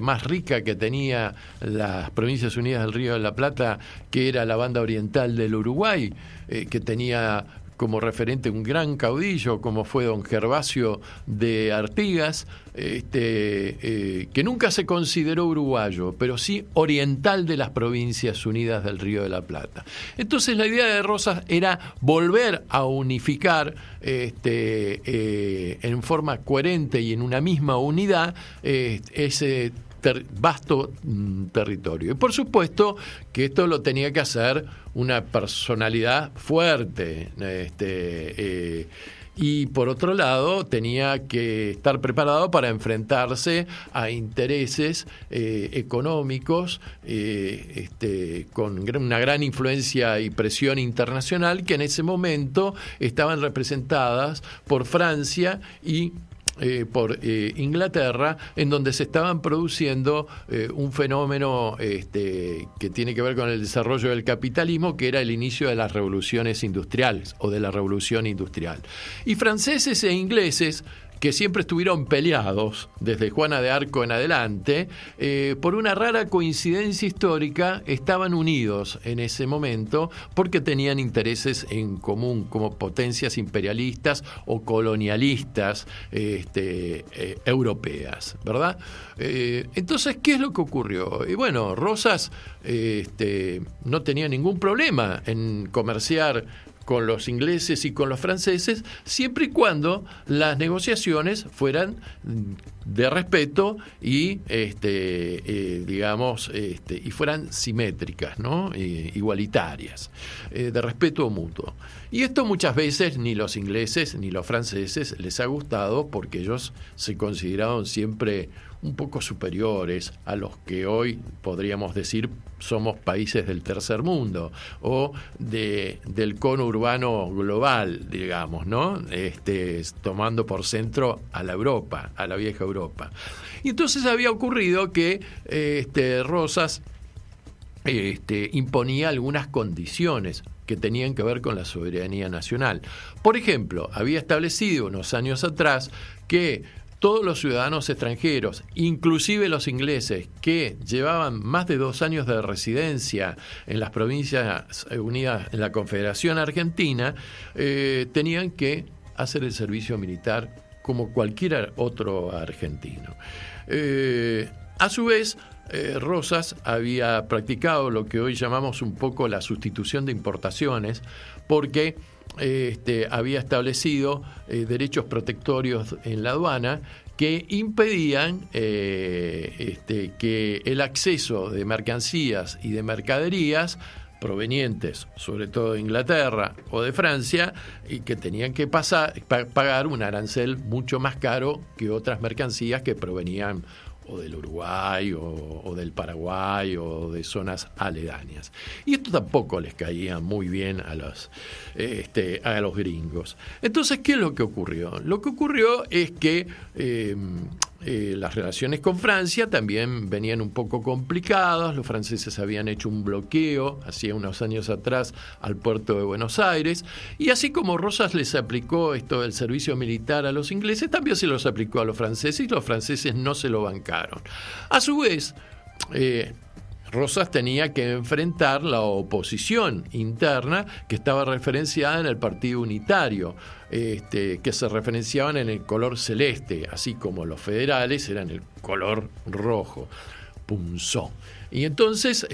más rica que tenía las Provincias Unidas del Río de la Plata, que era la banda oriental del Uruguay, que tenía como referente un gran caudillo como fue don Gervasio de Artigas, que nunca se consideró uruguayo, pero sí oriental de las Provincias Unidas del Río de la Plata. Entonces la idea de Rosas era volver a unificar en forma coherente y en una misma unidad ese vasto territorio. Y por supuesto que esto lo tenía que hacer una personalidad fuerte, y por otro lado tenía que estar preparado para enfrentarse a intereses económicos con una gran influencia y presión internacional, que en ese momento estaban representadas por Francia y por Inglaterra, en donde se estaban produciendo un fenómeno que tiene que ver con el desarrollo del capitalismo, que era el inicio de las revoluciones industriales o de la revolución industrial. Y franceses e ingleses, que siempre estuvieron peleados desde Juana de Arco en adelante, por una rara coincidencia histórica, estaban unidos en ese momento porque tenían intereses en común como potencias imperialistas o colonialistas europeas, ¿verdad? Entonces, ¿qué es lo que ocurrió? Y bueno, Rosas no tenía ningún problema en comerciar con los ingleses y con los franceses, siempre y cuando las negociaciones fueran de respeto y y fueran simétricas, ¿no? Igualitarias, de respeto mutuo. Y esto muchas veces ni los ingleses ni los franceses les ha gustado, porque ellos se consideraron siempre un poco superiores a los que hoy podríamos decir somos países del tercer mundo o del cono urbano global, digamos, ¿no? Tomando por centro a la Europa, a la vieja Europa. Y entonces había ocurrido que Rosas imponía algunas condiciones que tenían que ver con la soberanía nacional. Por ejemplo, había establecido unos años atrás que todos los ciudadanos extranjeros, inclusive los ingleses, que llevaban más de 2 años de residencia en las Provincias Unidas, en la Confederación Argentina, tenían que hacer el servicio militar como cualquier otro argentino. A su vez, Rosas había practicado lo que hoy llamamos un poco la sustitución de importaciones, porque había establecido derechos protectorios en la aduana que impedían que el acceso de mercancías y de mercaderías provenientes sobre todo de Inglaterra o de Francia, y que tenían que pagar un arancel mucho más caro que otras mercancías que provenían del Uruguay o del Paraguay o de zonas aledañas. Y esto tampoco les caía muy bien a los gringos. Entonces, ¿qué es lo que ocurrió? Lo que ocurrió es que las relaciones con Francia también venían un poco complicadas. Los franceses habían hecho un bloqueo hacía unos años atrás al puerto de Buenos Aires, y así como Rosas les aplicó esto del servicio militar a los ingleses, también se los aplicó a los franceses, y los franceses no se lo bancaron. A su vez, Rosas tenía que enfrentar la oposición interna que estaba referenciada en el Partido Unitario, que se referenciaban en el color celeste, así como los federales eran el color rojo, punzón. Y entonces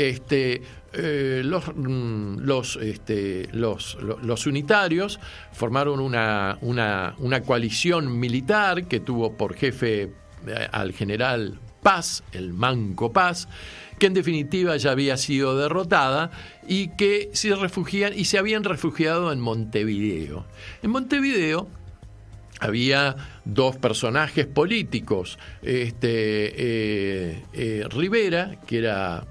los unitarios formaron una coalición militar que tuvo por jefe al general Paz, el Manco Paz, que en definitiva ya había sido derrotada y que se habían refugiado en Montevideo. En Montevideo había dos personajes políticos, Rivera, que era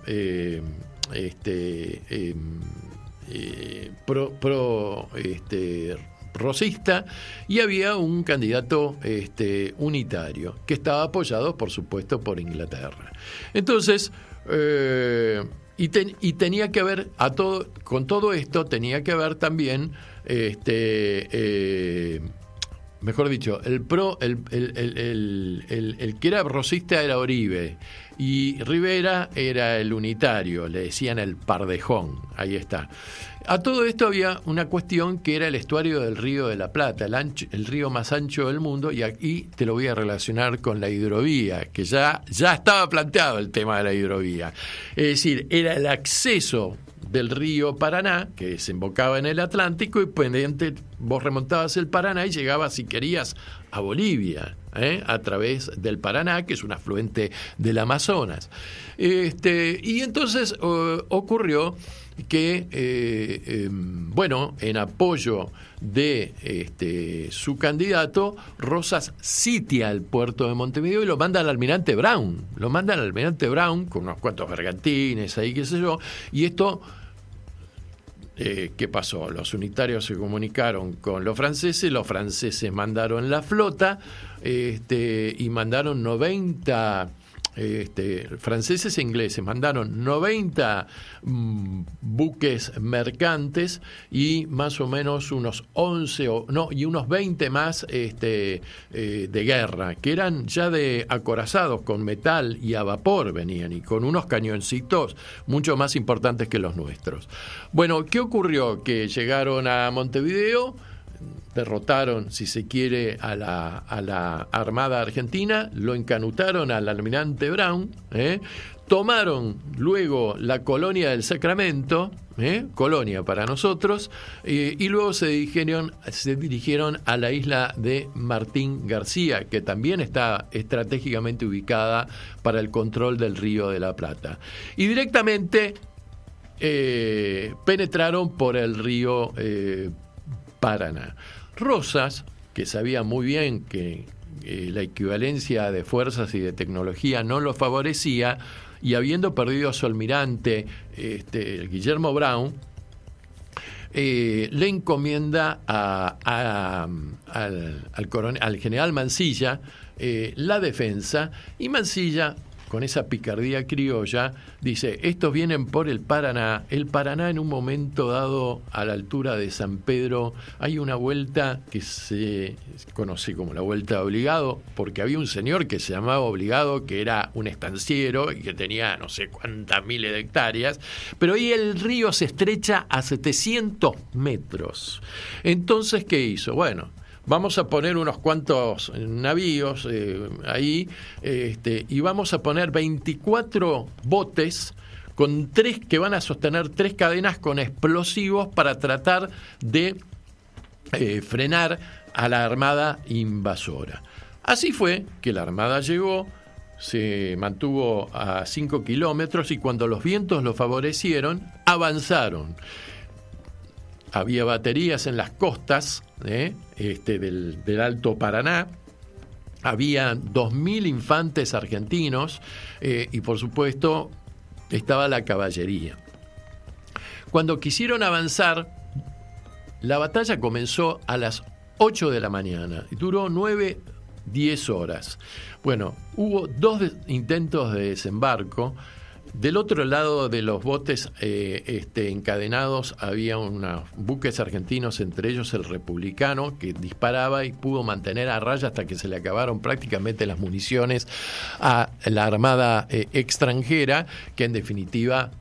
rosista, y había un candidato unitario que estaba apoyado, por supuesto, por Inglaterra. Entonces, y tenía que haber con todo esto tenía que haber también mejor dicho, el que era rosista era Oribe y Rivera era el unitario, le decían el Pardejón, ahí está. A todo esto había una cuestión que era el estuario del Río de la Plata, el río más ancho del mundo, y aquí te lo voy a relacionar con la hidrovía, que ya estaba planteado el tema de la hidrovía. Es decir, era el acceso del río Paraná, que desembocaba en el Atlántico, y pendiente vos remontabas el Paraná y llegabas, si querías, a Bolivia, a través del Paraná, que es un afluente del Amazonas. Y entonces ocurrió que, en apoyo de su candidato, Rosas sitia el puerto de Montevideo y lo manda al almirante Brown. Lo manda al almirante Brown con unos cuantos bergantines ahí, qué sé yo, y esto... ¿qué pasó? Los unitarios se comunicaron con los franceses mandaron la flota y mandaron 90... franceses e ingleses mandaron 90 buques mercantes y más o menos unos 11 y unos 20 más de guerra, que eran ya de acorazados con metal y a vapor venían, y con unos cañoncitos mucho más importantes que los nuestros. Bueno, ¿qué ocurrió? Que llegaron a Montevideo, derrotaron, si se quiere, a la Armada Argentina, lo encanutaron al almirante Brown, tomaron luego la colonia del Sacramento, colonia para nosotros, y luego se dirigieron a la isla de Martín García, que también está estratégicamente ubicada para el control del Río de la Plata. Y directamente penetraron por el río Paraná. Rosas, que sabía muy bien que la equivalencia de fuerzas y de tecnología no lo favorecía, y habiendo perdido a su almirante Guillermo Brown, le encomienda al general Mansilla la defensa, y Mansilla, con esa picardía criolla, dice: estos vienen por el Paraná. El Paraná, en un momento dado, a la altura de San Pedro, hay una vuelta que se conoce como la Vuelta de Obligado, porque había un señor que se llamaba Obligado, que era un estanciero y que tenía no sé cuántas miles de hectáreas, pero ahí el río se estrecha a 700 metros. Entonces, ¿qué hizo? Bueno, vamos a poner unos cuantos navíos ahí, y vamos a poner 24 botes con que van a sostener 3 cadenas con explosivos para tratar de frenar a la armada invasora. Así fue que la armada llegó, se mantuvo a 5 kilómetros, y cuando los vientos lo favorecieron, avanzaron. Había baterías en las costas del Alto Paraná, había 2.000 infantes argentinos y por supuesto estaba la caballería. Cuando quisieron avanzar, la batalla comenzó a las 8 de la mañana y duró 9-10 horas. Bueno, hubo 2 intentos de desembarco. Del otro lado de los botes encadenados había unos buques argentinos, entre ellos el Republicano, que disparaba y pudo mantener a raya hasta que se le acabaron prácticamente las municiones a la armada extranjera, que en definitiva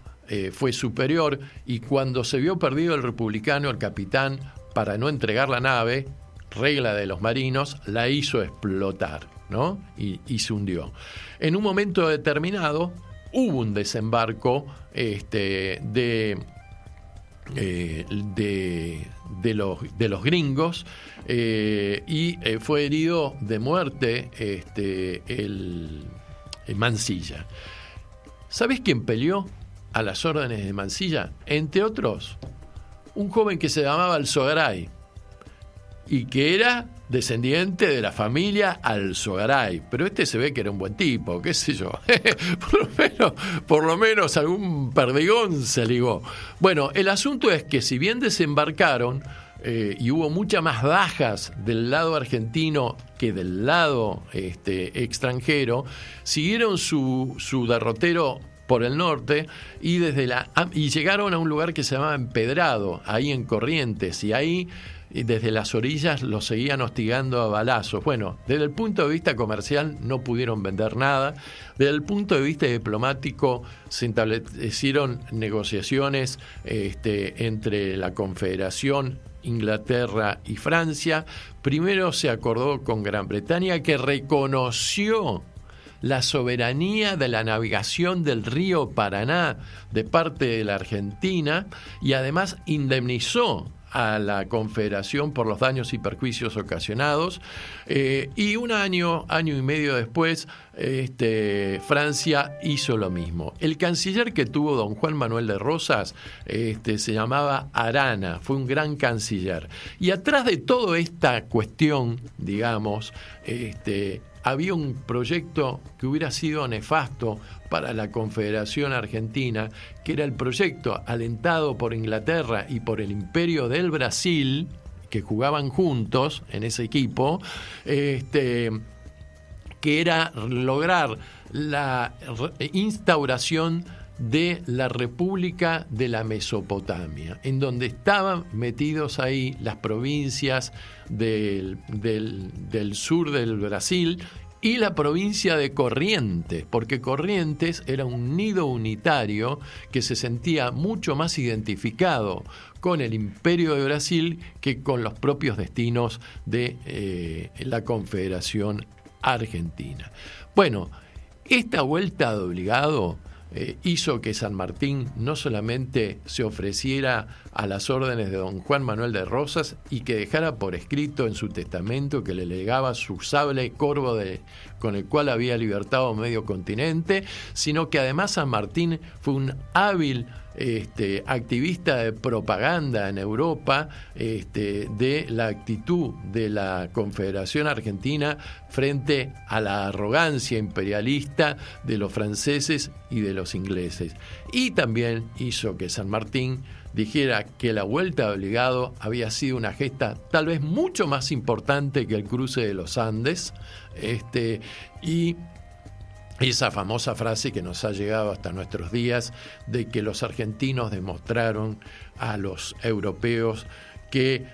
fue superior. Y cuando se vio perdido el Republicano, el capitán, para no entregar la nave, regla de los marinos, la hizo explotar, ¿no? Y se hundió. En un momento determinado hubo un desembarco de los gringos y fue herido de muerte el Mansilla. ¿Sabés quién peleó a las órdenes de Mansilla? Entre otros, un joven que se llamaba Alzogaray y que era descendiente de la familia Alzogaray, pero se ve que era un buen tipo, qué sé yo. por lo menos algún perdigón se ligó. Bueno, el asunto es que si bien desembarcaron y hubo muchas más bajas del lado argentino que del lado extranjero, siguieron su derrotero por el norte y llegaron a un lugar que se llamaba Empedrado, ahí en Corrientes, y ahí desde las orillas los seguían hostigando a balazos. Bueno, desde el punto de vista comercial no pudieron vender nada. Desde el punto de vista diplomático se establecieron negociaciones entre la Confederación, Inglaterra y Francia. Primero se acordó con Gran Bretaña, que reconoció la soberanía de la navegación del río Paraná de parte de la Argentina y además indemnizó a la Confederación por los daños y perjuicios ocasionados, y un año y medio después Francia hizo lo mismo. El canciller que tuvo don Juan Manuel de Rosas se llamaba Arana, fue un gran canciller, y atrás de toda esta cuestión, digamos, había un proyecto que hubiera sido nefasto para la Confederación Argentina, que era el proyecto alentado por Inglaterra y por el Imperio del Brasil, que jugaban juntos en ese equipo, que era lograr la instauración de la República de la Mesopotamia, en donde estaban metidos ahí las provincias del sur del Brasil y la provincia de Corrientes, porque Corrientes era un nido unitario que se sentía mucho más identificado con el Imperio de Brasil que con los propios destinos de la Confederación Argentina. Bueno, esta vuelta de obligado hizo que San Martín no solamente se ofreciera a las órdenes de don Juan Manuel de Rosas y que dejara por escrito en su testamento que le legaba su sable corvo con el cual había libertado medio continente, sino que además San Martín fue un hábil activista de propaganda en Europa de la actitud de la Confederación Argentina frente a la arrogancia imperialista de los franceses y de los ingleses. Y también hizo que San Martín dijera que la vuelta de obligado había sido una gesta tal vez mucho más importante que el cruce de los Andes, y esa famosa frase que nos ha llegado hasta nuestros días de que los argentinos demostraron a los europeos que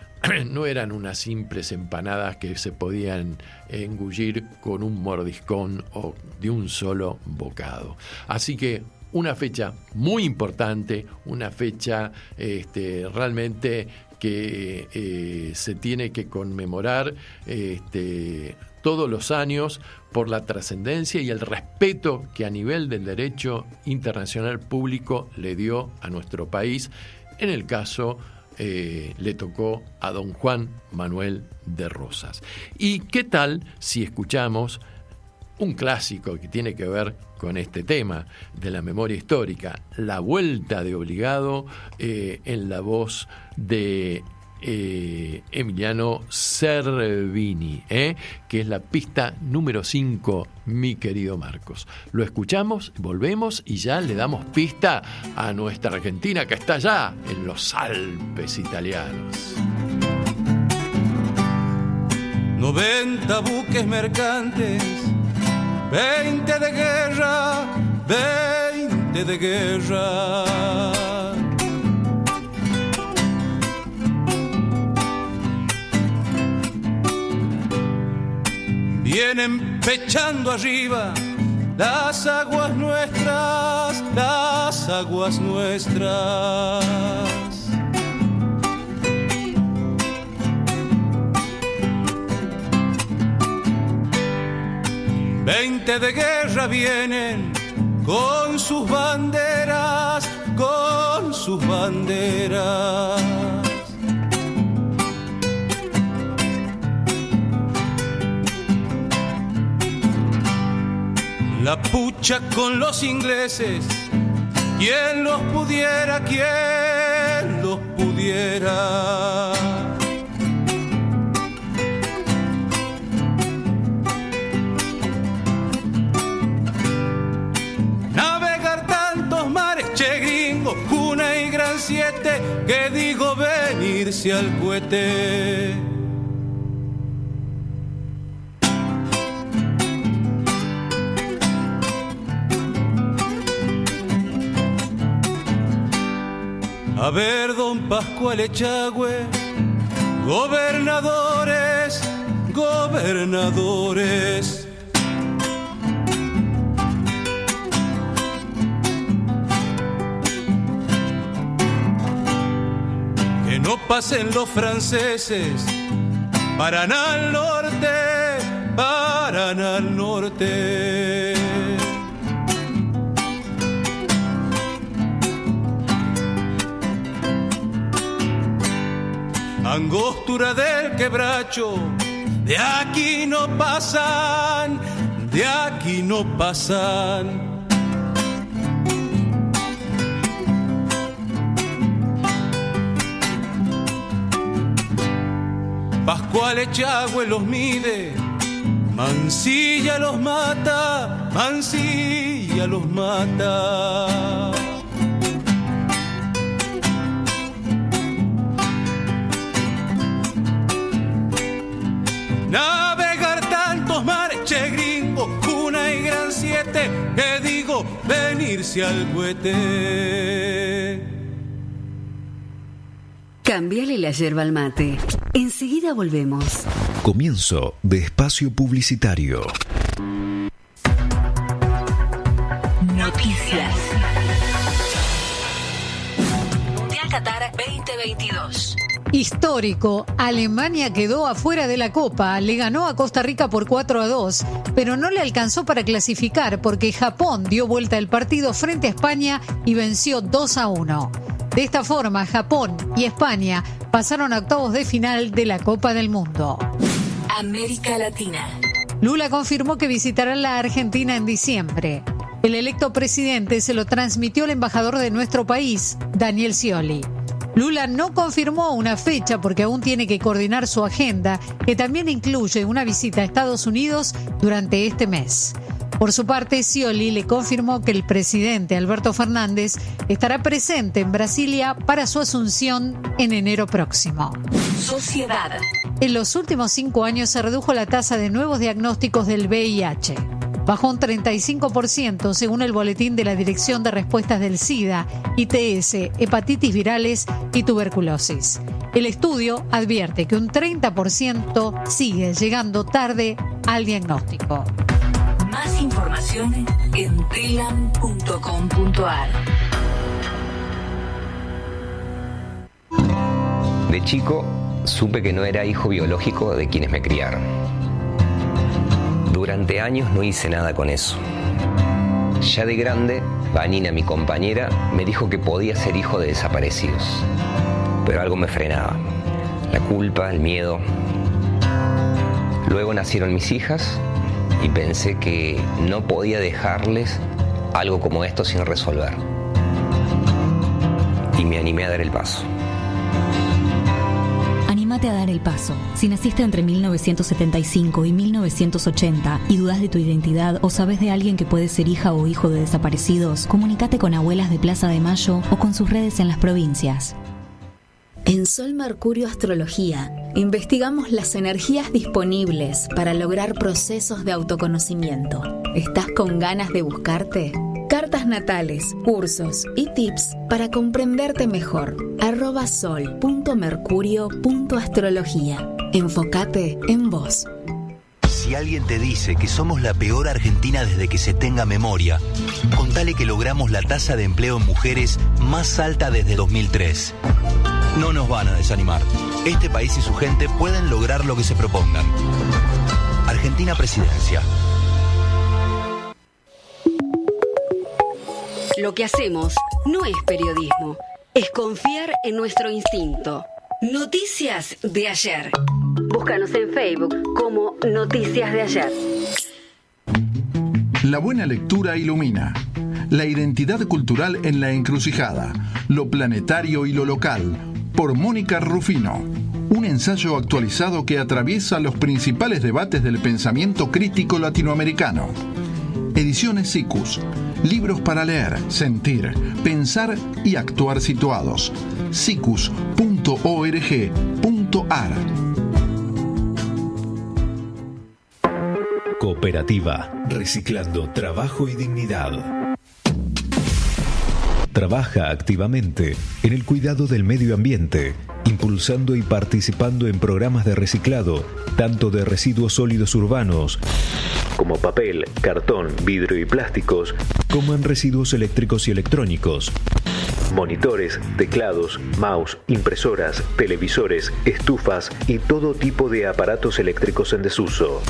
no eran unas simples empanadas que se podían engullir con un mordiscón o de un solo bocado. Así que una fecha muy importante, una fecha realmente que se tiene que conmemorar todos los años por la trascendencia y el respeto que a nivel del derecho internacional público le dio a nuestro país. En el caso le tocó a don Juan Manuel de Rosas. ¿Y qué tal si escuchamos un clásico que tiene que ver con este tema de la memoria histórica, La Vuelta de Obligado, en la voz de Emiliano Cervini, que es la pista número 5, mi querido Marcos. Lo escuchamos, volvemos y ya le damos pista a nuestra Argentina que está allá en los Alpes italianos.
90 buques mercantes, 20 de guerra, 20 de guerra. Vienen pechando arriba las aguas nuestras, las aguas nuestras. Veinte de guerra vienen con sus banderas, con sus banderas. La pucha con los ingleses, ¿quién los pudiera, quién los pudiera? Navegar tantos mares, che gringo, Cuna y Gran Siete, que digo venirse al cohete. A ver, don Pascual Echagüe, gobernadores, gobernadores. Que no pasen los franceses, paran al norte, paran al norte. Angostura del quebracho, de aquí no pasan, de aquí no pasan. Pascual Echagüe los mide, Mansilla los mata, Mansilla los mata. Navegar tantos mares, che gringo, Cuna y Gran Siete, que digo venirse al cohete.
Cámbiale la yerba al mate. Enseguida volvemos.
Comienzo de espacio publicitario.
Noticias. Mundial Qatar 2022.
Histórico, Alemania quedó afuera de la Copa, le ganó a Costa Rica por 4-2, pero no le alcanzó para clasificar porque Japón dio vuelta el partido frente a España y venció 2-1. De esta forma, Japón y España pasaron a octavos de final de la Copa del Mundo.
América Latina.
Lula confirmó que visitará la Argentina en diciembre. El electo presidente se lo transmitió al embajador de nuestro país, Daniel Scioli. Lula no confirmó una fecha porque aún tiene que coordinar su agenda, que también incluye una visita a Estados Unidos durante este mes. Por su parte, Scioli le confirmó que el presidente Alberto Fernández estará presente en Brasilia para su asunción en enero próximo.
Sociedad.
En los últimos 5 años se redujo la tasa de nuevos diagnósticos del VIH. Bajó un 35% según el boletín de la Dirección de Respuestas del SIDA, ITS, hepatitis virales y tuberculosis. El estudio advierte que un 30% sigue llegando tarde al diagnóstico.
Más información en telam.com.ar.
De chico, supe que no era hijo biológico de quienes me criaron. Durante años no hice nada con eso. Ya de grande, Vanina, mi compañera, me dijo que podía ser hijo de desaparecidos. Pero algo me frenaba. La culpa, el miedo. Luego nacieron mis hijas y pensé que no podía dejarles algo como esto sin resolver. Y me animé a dar el paso.
Animate a dar el paso. Si naciste entre 1975 y 1980 y dudas de tu identidad o sabes de alguien que puede ser hija o hijo de desaparecidos, comunícate con Abuelas de Plaza de Mayo o con sus redes en las provincias.
En Sol Mercurio Astrología, investigamos las energías disponibles para lograr procesos de autoconocimiento. ¿Estás con ganas de buscarte? Cartas natales, cursos y tips para comprenderte mejor. @sol.mercurio.astrología. Enfócate en vos.
Si alguien te dice que somos la peor Argentina desde que se tenga memoria, contale que logramos la tasa de empleo en mujeres más alta desde 2003. No nos van a desanimar. Este país y su gente pueden lograr lo que se propongan. Argentina Presidencia.
Lo que hacemos no es periodismo, es confiar en nuestro instinto. Noticias de ayer. Búscanos en Facebook como Noticias de Ayer.
La buena lectura ilumina. La identidad cultural en la encrucijada. Lo planetario y lo local. Por Mónica Rufino. Un ensayo actualizado que atraviesa los principales debates del pensamiento crítico latinoamericano. Ediciones SICUS. Libros para leer, sentir, pensar y actuar situados. sicus.org.ar.
Cooperativa. Reciclando trabajo y dignidad. Trabaja activamente en el cuidado del medio ambiente, impulsando y participando en programas de reciclado, tanto de residuos sólidos urbanos, como papel, cartón, vidrio y plásticos, como en residuos eléctricos y electrónicos. Monitores, teclados, mouse, impresoras, televisores, estufas y todo tipo de aparatos eléctricos en desuso.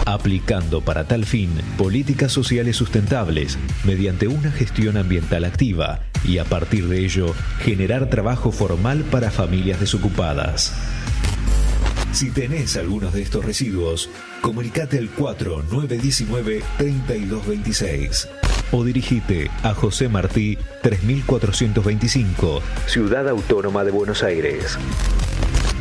Aplicando para tal fin políticas sociales sustentables mediante una gestión ambiental activa y a partir de ello generar trabajo formal para familias desocupadas. Si tenés algunos de estos residuos, comunicate al 4919-3226 o dirigite a José Martí 3425, Ciudad Autónoma de Buenos Aires.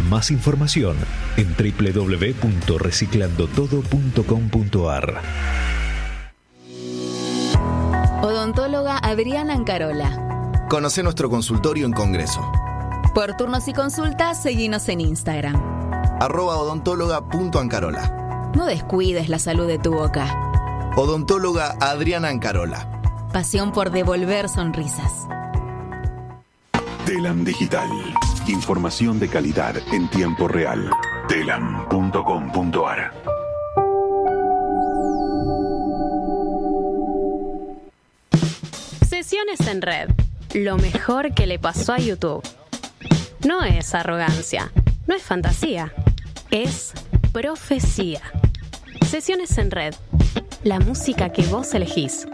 Más información en www.reciclandotodo.com.ar.
Odontóloga Adriana Ancarola.
Conoce nuestro consultorio en Congreso.
Por turnos y consultas, seguinos en Instagram.
@odontóloga.ancarola.
No descuides la salud de tu boca.
Odontóloga Adriana Ancarola.
Pasión por devolver sonrisas.
Telam Digital. Información de calidad en tiempo real. telam.com.ar.
Sesiones en red. Lo mejor que le pasó a YouTube. No es arrogancia, no es fantasía, es profecía. Sesiones en red. La música que vos elegís.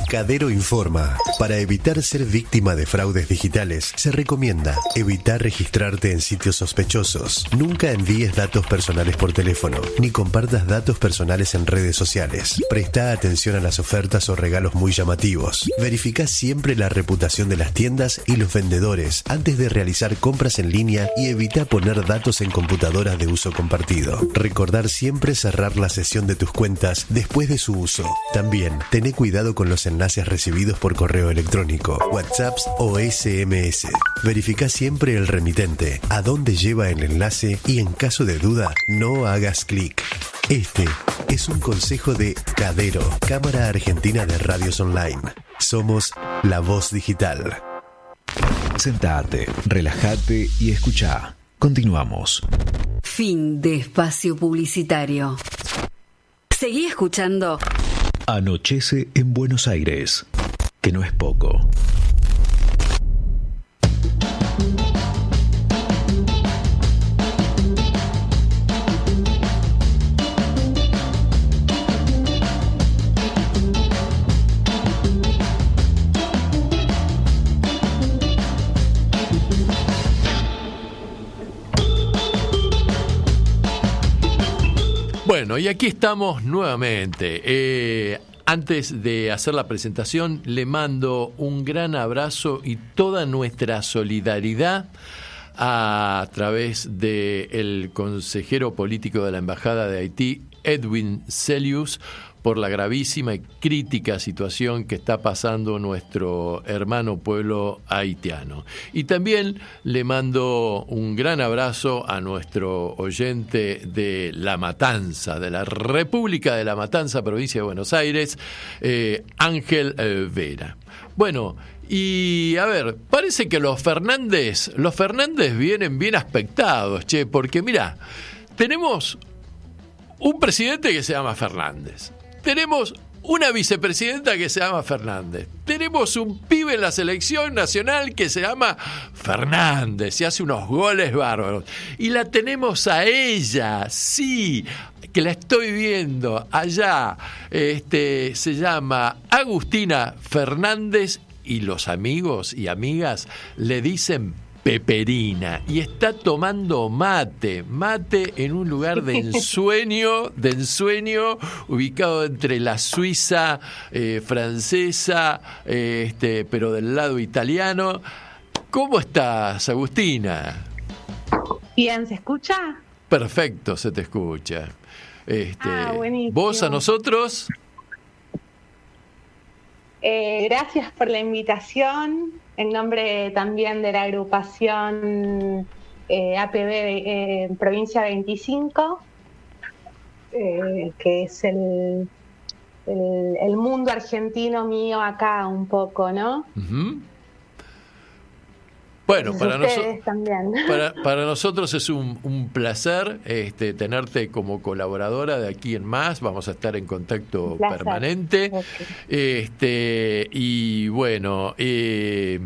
Cadero informa. Para evitar ser víctima de fraudes digitales, se recomienda evitar registrarte en sitios sospechosos. Nunca envíes datos personales por teléfono, ni compartas datos personales en redes sociales. Presta atención a las ofertas o regalos muy llamativos. Verifica siempre la reputación de las tiendas y los vendedores antes de realizar compras en línea y evita poner datos en computadoras de uso compartido. Recordar siempre cerrar la sesión de tus cuentas después de su uso. También, tené cuidado con los enlaces recibidos por correo electrónico, WhatsApps o SMS. Verifica siempre el remitente, a dónde lleva el enlace y en caso de duda, no hagas clic. Este es un consejo de Cadero, Cámara Argentina de Radios Online. Somos la voz digital.
Sentate, relájate y escuchá. Continuamos.
Fin de espacio publicitario. Seguí escuchando.
Anochece en Buenos Aires, que no es poco.
Bueno, y aquí estamos nuevamente. Antes de hacer la presentación, le mando un gran abrazo y toda nuestra solidaridad a través del consejero político de la Embajada de Haití, Edwin Celius, por la gravísima y crítica situación que está pasando nuestro hermano pueblo haitiano. Y también le mando un gran abrazo a nuestro oyente de La Matanza, de la República de La Matanza, provincia de Buenos Aires, Ángel Vera. Bueno, y a ver, parece que los Fernández vienen bien aspectados, porque mirá, tenemos un presidente que se llama Fernández. Tenemos una vicepresidenta que se llama Fernández. Tenemos un pibe en la selección nacional que se llama Fernández y hace unos goles bárbaros. Y la tenemos a ella, sí, que la estoy viendo allá. Se llama Agustina Fernández y los amigos y amigas le dicen Peperina, y está tomando mate en un lugar de ensueño, ubicado entre la Suiza francesa, pero del lado italiano. ¿Cómo estás, Agustina?
Bien, ¿se escucha?
Perfecto, se te escucha.
Buenísimo.
¿Vos a nosotros?
Gracias por la invitación. En nombre también de la agrupación APB Provincia 25, que es el mundo argentino mío acá un poco, ¿no?
Uh-huh. Bueno, para nosotros es un placer tenerte como colaboradora de aquí en más. Vamos a estar en contacto permanente. Okay. Y bueno, yo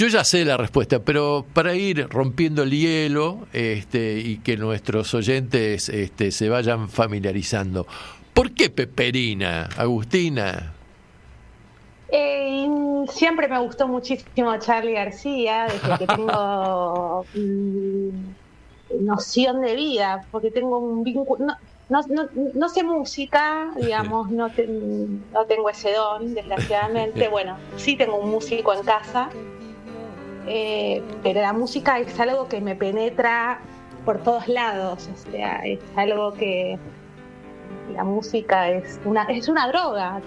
ya sé la respuesta, pero para ir rompiendo el hielo y que nuestros oyentes se vayan familiarizando. ¿Por qué Peperina, Agustina?
Siempre me gustó muchísimo Charly García, desde que tengo noción de vida, porque tengo un vínculo. No sé música, digamos, no tengo ese don, desgraciadamente. Bueno, sí tengo un músico en casa, pero la música es algo que me penetra por todos lados. O sea, es algo que la música es una droga.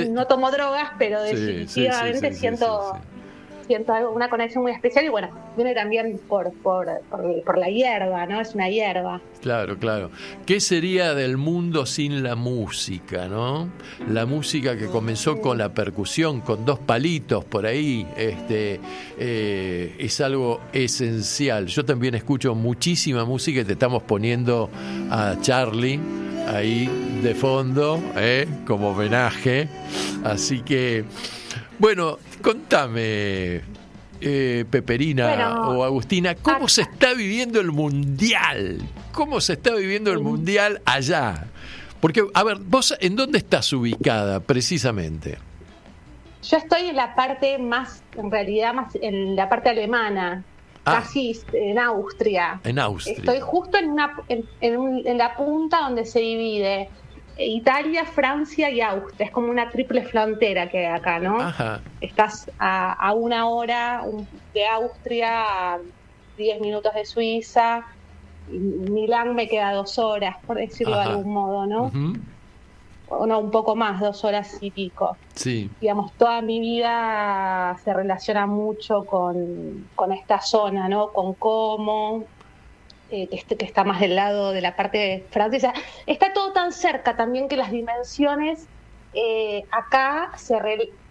No tomo drogas, pero definitivamente siento algo, una conexión muy especial, y bueno, viene también por la hierba, ¿no? Es una hierba.
Claro. ¿Qué sería del mundo sin la música, no? La música que comenzó con la percusión, con 2 palitos por ahí, es algo esencial. Yo también escucho muchísima música y te estamos poniendo a Charly ahí de fondo, como homenaje. Así que, bueno, contame, Peperina o Agustina, ¿cómo se está viviendo el Mundial? ¿Cómo se está viviendo el Mundial allá? Porque, a ver, ¿vos en dónde estás ubicada precisamente?
Yo estoy en la parte más en la parte alemana. Casi en Austria.
En Austria.
Estoy justo en la punta donde se divide Italia, Francia y Austria. Es como una triple frontera que hay acá, ¿no?
Ajá.
Estás a 1 hora de Austria, a 10 minutos de Suiza. Milán me queda 2 horas, por decirlo de algún modo, ¿no?
Uh-huh.
O no, un poco más, 2 horas y pico.
Sí.
Digamos, toda mi vida se relaciona mucho con esta zona, ¿no? Con Como, que está más del lado de la parte francesa. Está todo tan cerca también que las dimensiones acá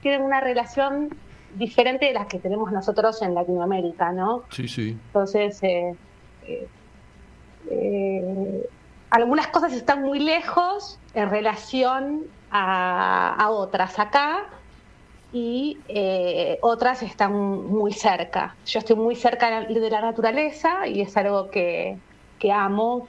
tienen una relación diferente de las que tenemos nosotros en Latinoamérica, ¿no?
Sí.
Entonces, algunas cosas están muy lejos en relación a otras acá, y otras están muy cerca. Yo estoy muy cerca de la naturaleza y es algo que amo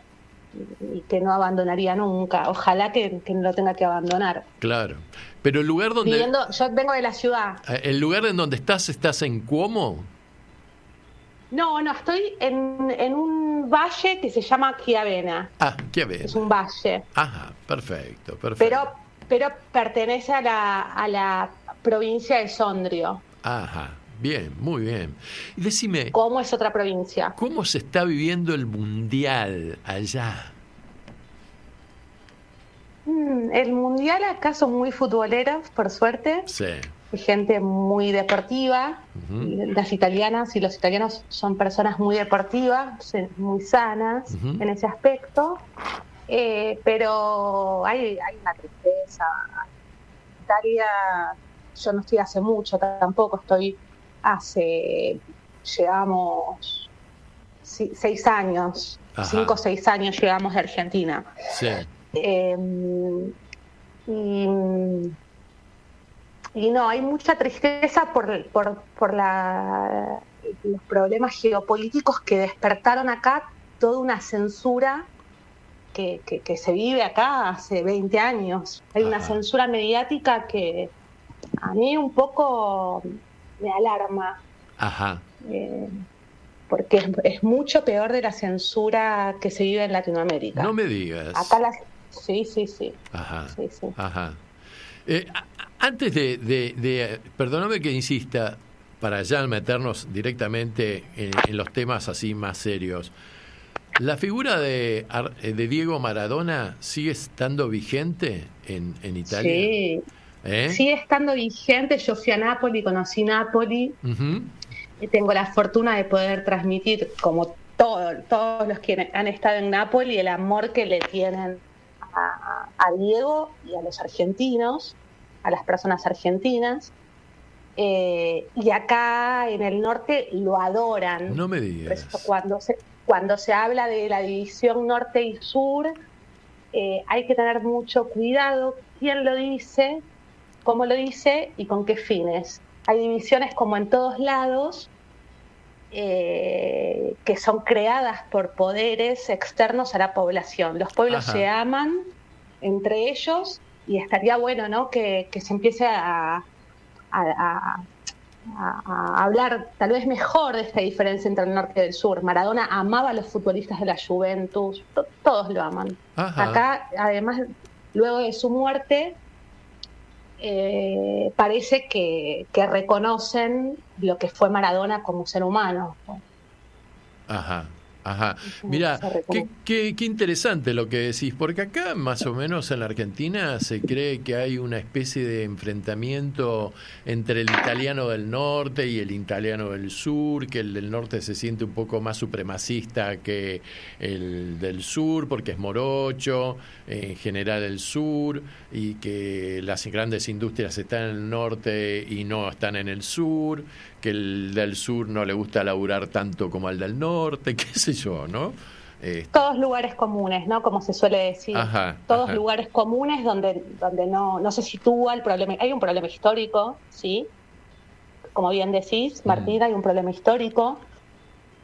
y que no abandonaría nunca. Ojalá que no lo tenga que abandonar.
Claro. Pero el lugar donde...
Yo vengo de la ciudad.
¿El lugar en donde estás en Cuomo?
No, estoy en un valle que se llama Chiavena.
Chiavena.
Es un valle.
Ajá, perfecto.
Pero pertenece a la provincia de Sondrio.
Ajá, bien, muy bien. Y decime,
Como es otra provincia.
¿cómo se está viviendo el Mundial allá?
El mundial acá son muy futboleros, por suerte.
Sí.
Hay gente muy deportiva. Las italianas y los italianos son personas muy deportivas, muy sanas en ese aspecto. Pero hay una tristeza. En Italia, yo no estoy hace mucho, tampoco estoy llegamos 6 años, 5 o 6 años llegamos de Argentina.
Sí.
Y no, hay mucha tristeza por los problemas geopolíticos que despertaron acá toda una censura que se vive acá hace 20 años. Hay una censura mediática que a mí un poco me alarma.
Ajá.
Porque es mucho peor de la censura que se vive en Latinoamérica.
No me digas.
Acá sí.
Ajá.
Sí.
Ajá. Antes de perdóname que insista, para ya meternos directamente en los temas así más serios, ¿la figura de Diego Maradona sigue estando vigente en Italia?
Sí, sigue estando vigente. Yo fui a Nápoli, conocí Nápoli, y tengo la fortuna de poder transmitir, como todos los que han estado en Nápoli, el amor que le tienen a Diego y a los argentinos, a las personas argentinas, y acá en el norte lo adoran.
No me digas.
Por eso cuando se habla de la división norte y sur, hay que tener mucho cuidado quién lo dice, cómo lo dice y con qué fines. Hay divisiones como en todos lados, que son creadas por poderes externos a la población. Los pueblos se aman entre ellos, y estaría bueno, ¿no?, que se empiece a hablar tal vez mejor de esta diferencia entre el norte y el sur. Maradona amaba a los futbolistas de la Juventus, todos lo aman. Acá, además, luego de su muerte, parece que reconocen lo que fue Maradona como ser humano.
Ajá. Mira, qué interesante lo que decís, porque acá más o menos en la Argentina se cree que hay una especie de enfrentamiento entre el italiano del norte y el italiano del sur, que el del norte se siente un poco más supremacista que el del sur, porque es morocho, en general el sur, y que las grandes industrias están en el norte y no están en el sur, que el del sur no le gusta laburar tanto como al del norte, qué sé yo, ¿no?
Todos lugares comunes, ¿no? Como se suele decir. Todos lugares comunes donde no se sitúa el problema. Hay un problema histórico, ¿sí? Como bien decís, Martín, hay un problema histórico,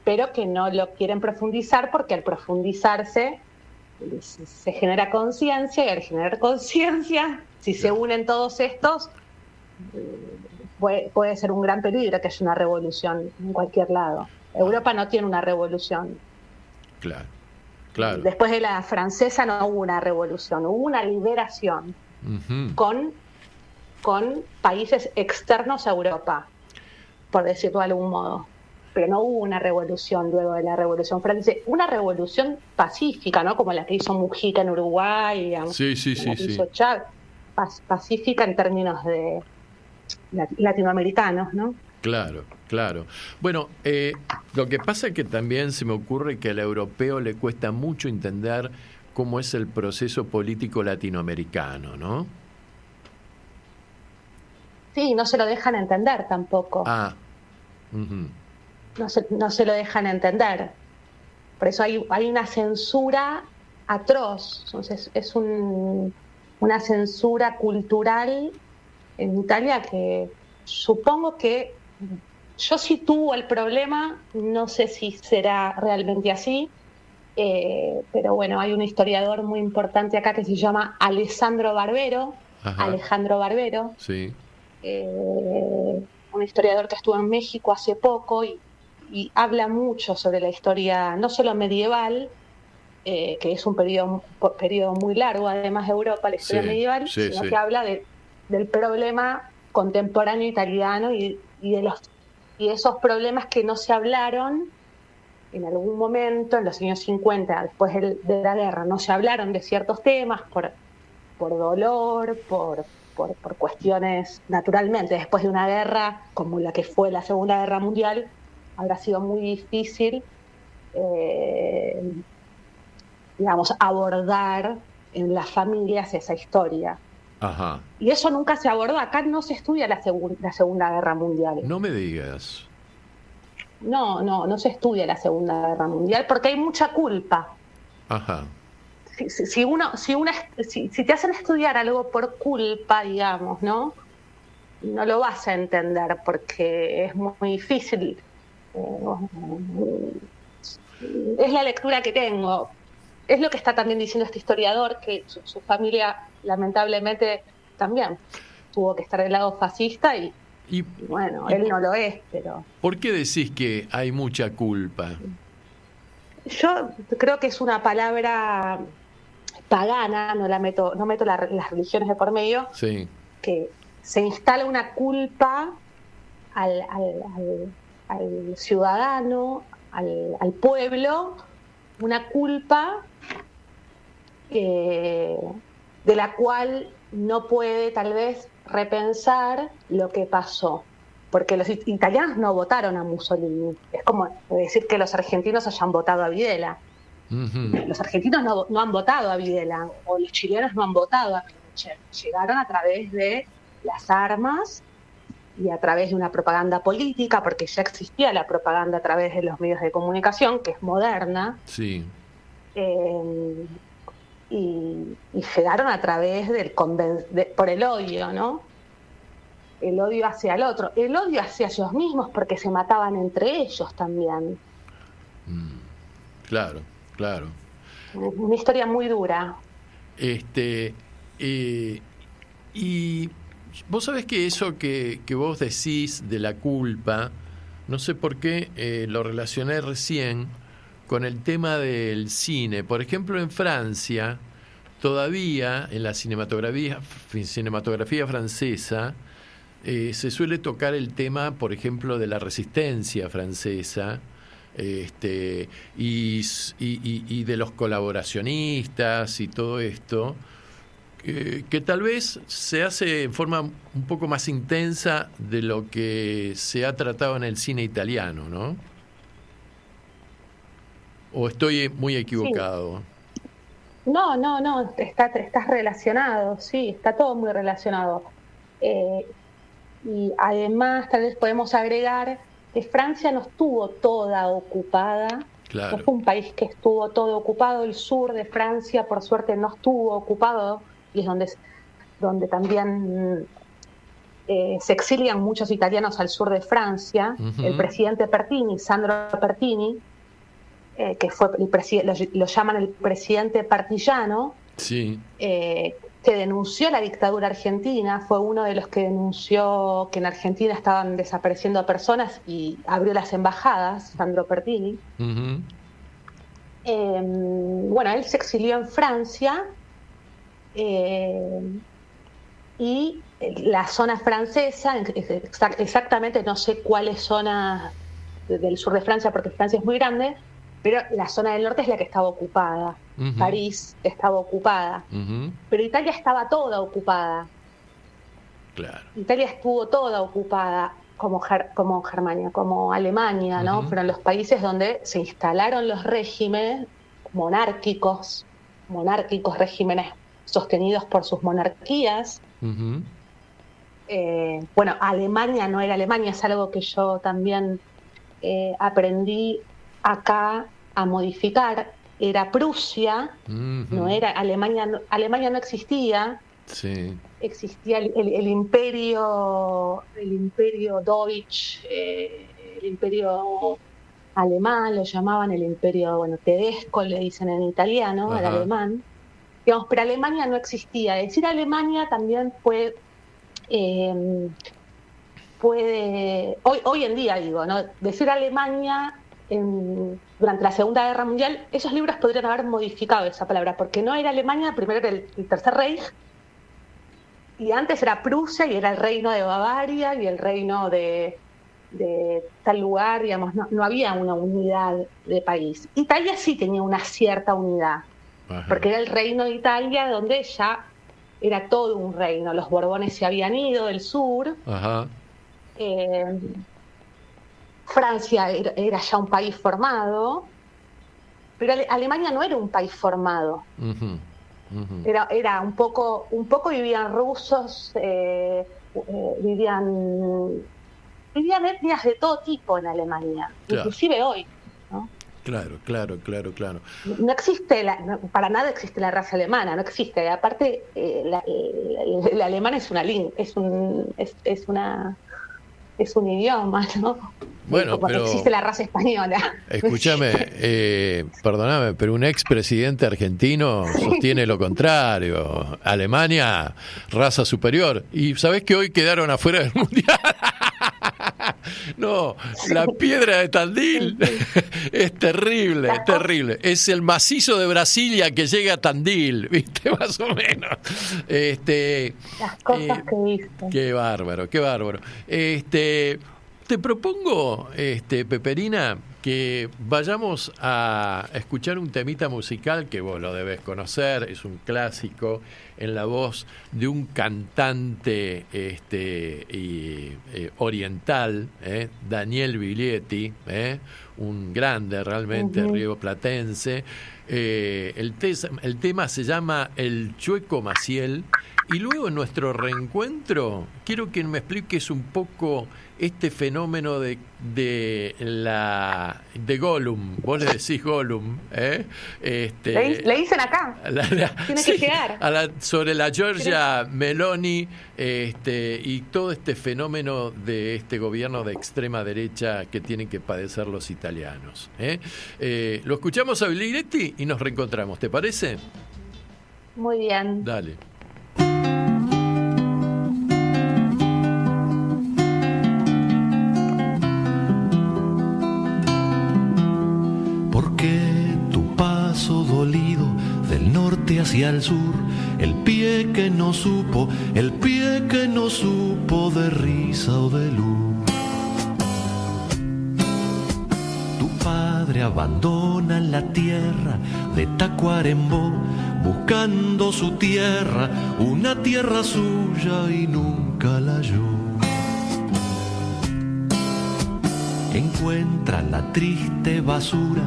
pero que no lo quieren profundizar, porque al profundizarse se genera conciencia, y al generar conciencia, si se unen todos estos, puede ser un gran peligro que haya una revolución en cualquier lado. Europa no tiene una revolución.
Claro.
Después de la francesa no hubo una revolución, hubo una liberación con países externos a Europa, por decirlo de algún modo. Pero no hubo una revolución luego de la Revolución Francesa, una revolución pacífica, ¿no? Como la que hizo Mujica en Uruguay, digamos, hizo Chávez, pacífica en términos de latinoamericanos, ¿no?
Claro. Bueno, lo que pasa es que también se me ocurre que al europeo le cuesta mucho entender cómo es el proceso político latinoamericano, ¿no?
Sí, no se lo dejan entender tampoco. No se lo dejan entender. Por eso hay una censura atroz. Entonces, es una censura cultural en Italia que supongo que yo sitúo el problema, no sé si será realmente así, pero bueno, hay un historiador muy importante acá que se llama Alejandro Barbero,
sí.
Un historiador que estuvo en México hace poco y habla mucho sobre la historia, no solo medieval, que es un periodo muy largo, además de Europa, la historia medieval, sino que habla del problema contemporáneo italiano y de los Y esos problemas que no se hablaron en algún momento, en los años 50, después de la guerra, no se hablaron de ciertos temas por dolor, por cuestiones, naturalmente, después de una guerra como la que fue la Segunda Guerra Mundial, habrá sido muy difícil, digamos, abordar en las familias esa historia.
Ajá.
Y eso nunca se abordó. Acá no se estudia la Segunda Guerra Mundial.
No me digas.
No se estudia la Segunda Guerra Mundial porque hay mucha culpa.
Ajá.
Si te hacen estudiar algo por culpa, digamos, no lo vas a entender porque es muy difícil. Es la lectura que tengo. Es lo que está también diciendo este historiador, que su familia lamentablemente también tuvo que estar del lado fascista y bueno, él no lo es, pero...
¿Por qué decís que hay mucha culpa?
Yo creo que es una palabra pagana, no meto las religiones de por medio,
sí,
que se instala una culpa al ciudadano, al pueblo, una culpa de la cual no puede tal vez repensar lo que pasó, porque los italianos no votaron a Mussolini. Es como decir que los argentinos hayan votado a Videla. Uh-huh. Los argentinos no han votado a Videla, o los chilenos no han votado a Pinochet. Llegaron a través de las armas y a través de una propaganda política, porque ya existía la propaganda a través de los medios de comunicación, que es moderna.
Sí.
Y llegaron a través por el odio, ¿no? El odio hacia el otro, el odio hacia ellos mismos, porque se mataban entre ellos también.
Claro.
Una historia muy dura.
Y vos sabés que eso que vos decís de la culpa, no sé por qué lo relacioné recién con el tema del cine. Por ejemplo, en Francia, todavía en la cinematografía francesa, se suele tocar el tema, por ejemplo, de la resistencia francesa, y de los colaboracionistas y todo esto, que tal vez se hace en forma un poco más intensa de lo que se ha tratado en el cine italiano, ¿no? ¿O estoy muy equivocado?
Sí. No, estás relacionado, sí, está todo muy relacionado. Y además tal vez podemos agregar que Francia no estuvo toda ocupada. Claro. No fue un país que estuvo todo ocupado. El sur de Francia, por suerte, no estuvo ocupado, y es donde también se exilian muchos italianos al sur de Francia. Uh-huh. El presidente Pertini, Sandro Pertini, que fue lo llaman el presidente partillano,
sí,
que denunció la dictadura argentina, fue uno de los que denunció que en Argentina estaban desapareciendo personas y abrió las embajadas, Sandro Pertini.
Uh-huh.
Bueno, él se exilió en Francia, y la zona francesa, exactamente no sé cuáles zonas del sur de Francia, porque Francia es muy grande, pero la zona del norte es la que estaba ocupada. Uh-huh. París estaba ocupada.
Uh-huh.
Pero Italia estaba toda ocupada.
Claro.
Italia estuvo toda ocupada, como Germania, como Alemania, ¿no? Uh-huh. Fueron los países donde se instalaron los regímenes monárquicos, regímenes sostenidos por sus monarquías.
Uh-huh.
Bueno, Alemania no era Alemania, es algo que yo también aprendí acá a modificar. Era Prusia,
uh-huh,
no era Alemania. Alemania no existía.
Sí.
Existía el imperio Deutsch, el imperio alemán, lo llamaban el imperio, tedesco, le dicen en italiano, al alemán. Digamos, pero Alemania no existía. Decir Alemania también puede hoy en día, digo, ¿no? Decir Alemania durante la Segunda Guerra Mundial, esos libros podrían haber modificado esa palabra, porque no era Alemania, primero era el Tercer Reich, y antes era Prusia, y era el reino de Bavaria, y el reino de de tal lugar, digamos, no había una unidad de país. Italia sí tenía una cierta unidad, porque era el reino de Italia, donde ya era todo un reino. Los Borbones se habían ido del sur. Francia era ya un país formado, pero Alemania no era un país formado. Era un poco vivían rusos, vivían etnias de todo tipo en Alemania, inclusive hoy, ¿no?
Claro.
No existe, para nada existe la raza alemana, no existe. Aparte, el alemán es una lengua, es un idioma, ¿no?
Bueno,
como
pero
existe la raza española.
Escúchame, perdóname, pero un expresidente argentino sostiene lo contrario. Alemania, raza superior. Y ¿sabés que hoy quedaron afuera del Mundial? No, la piedra de Tandil es terrible, es terrible. Es el macizo de Brasilia que llega a Tandil, ¿viste? Más o menos.
Las cosas que viste.
Qué bárbaro, qué bárbaro. Te propongo, Peperina, que vayamos a escuchar un temita musical que vos lo debes conocer, es un clásico, en la voz de un cantante oriental, Daniel Biglietti, un grande realmente, rioplatense. El tema se llama El Chueco Maciel. Y luego en nuestro reencuentro quiero que me expliques un poco este fenómeno de Gollum. Vos le decís Gollum, ¿eh?
Le dicen acá. Tiene que llegar.
Sobre la Giorgia Meloni y todo este fenómeno de este gobierno de extrema derecha que tienen que padecer los italianos. Lo escuchamos a Biglietti y nos reencontramos. ¿Te parece?
Muy bien.
Dale.
Porque tu paso dolido del norte hacia el sur, el pie que no supo de risa o de luz. Tu padre abandona la tierra de Tacuarembó, buscando su tierra, una tierra suya, y nunca la halló. Encuentra la triste basura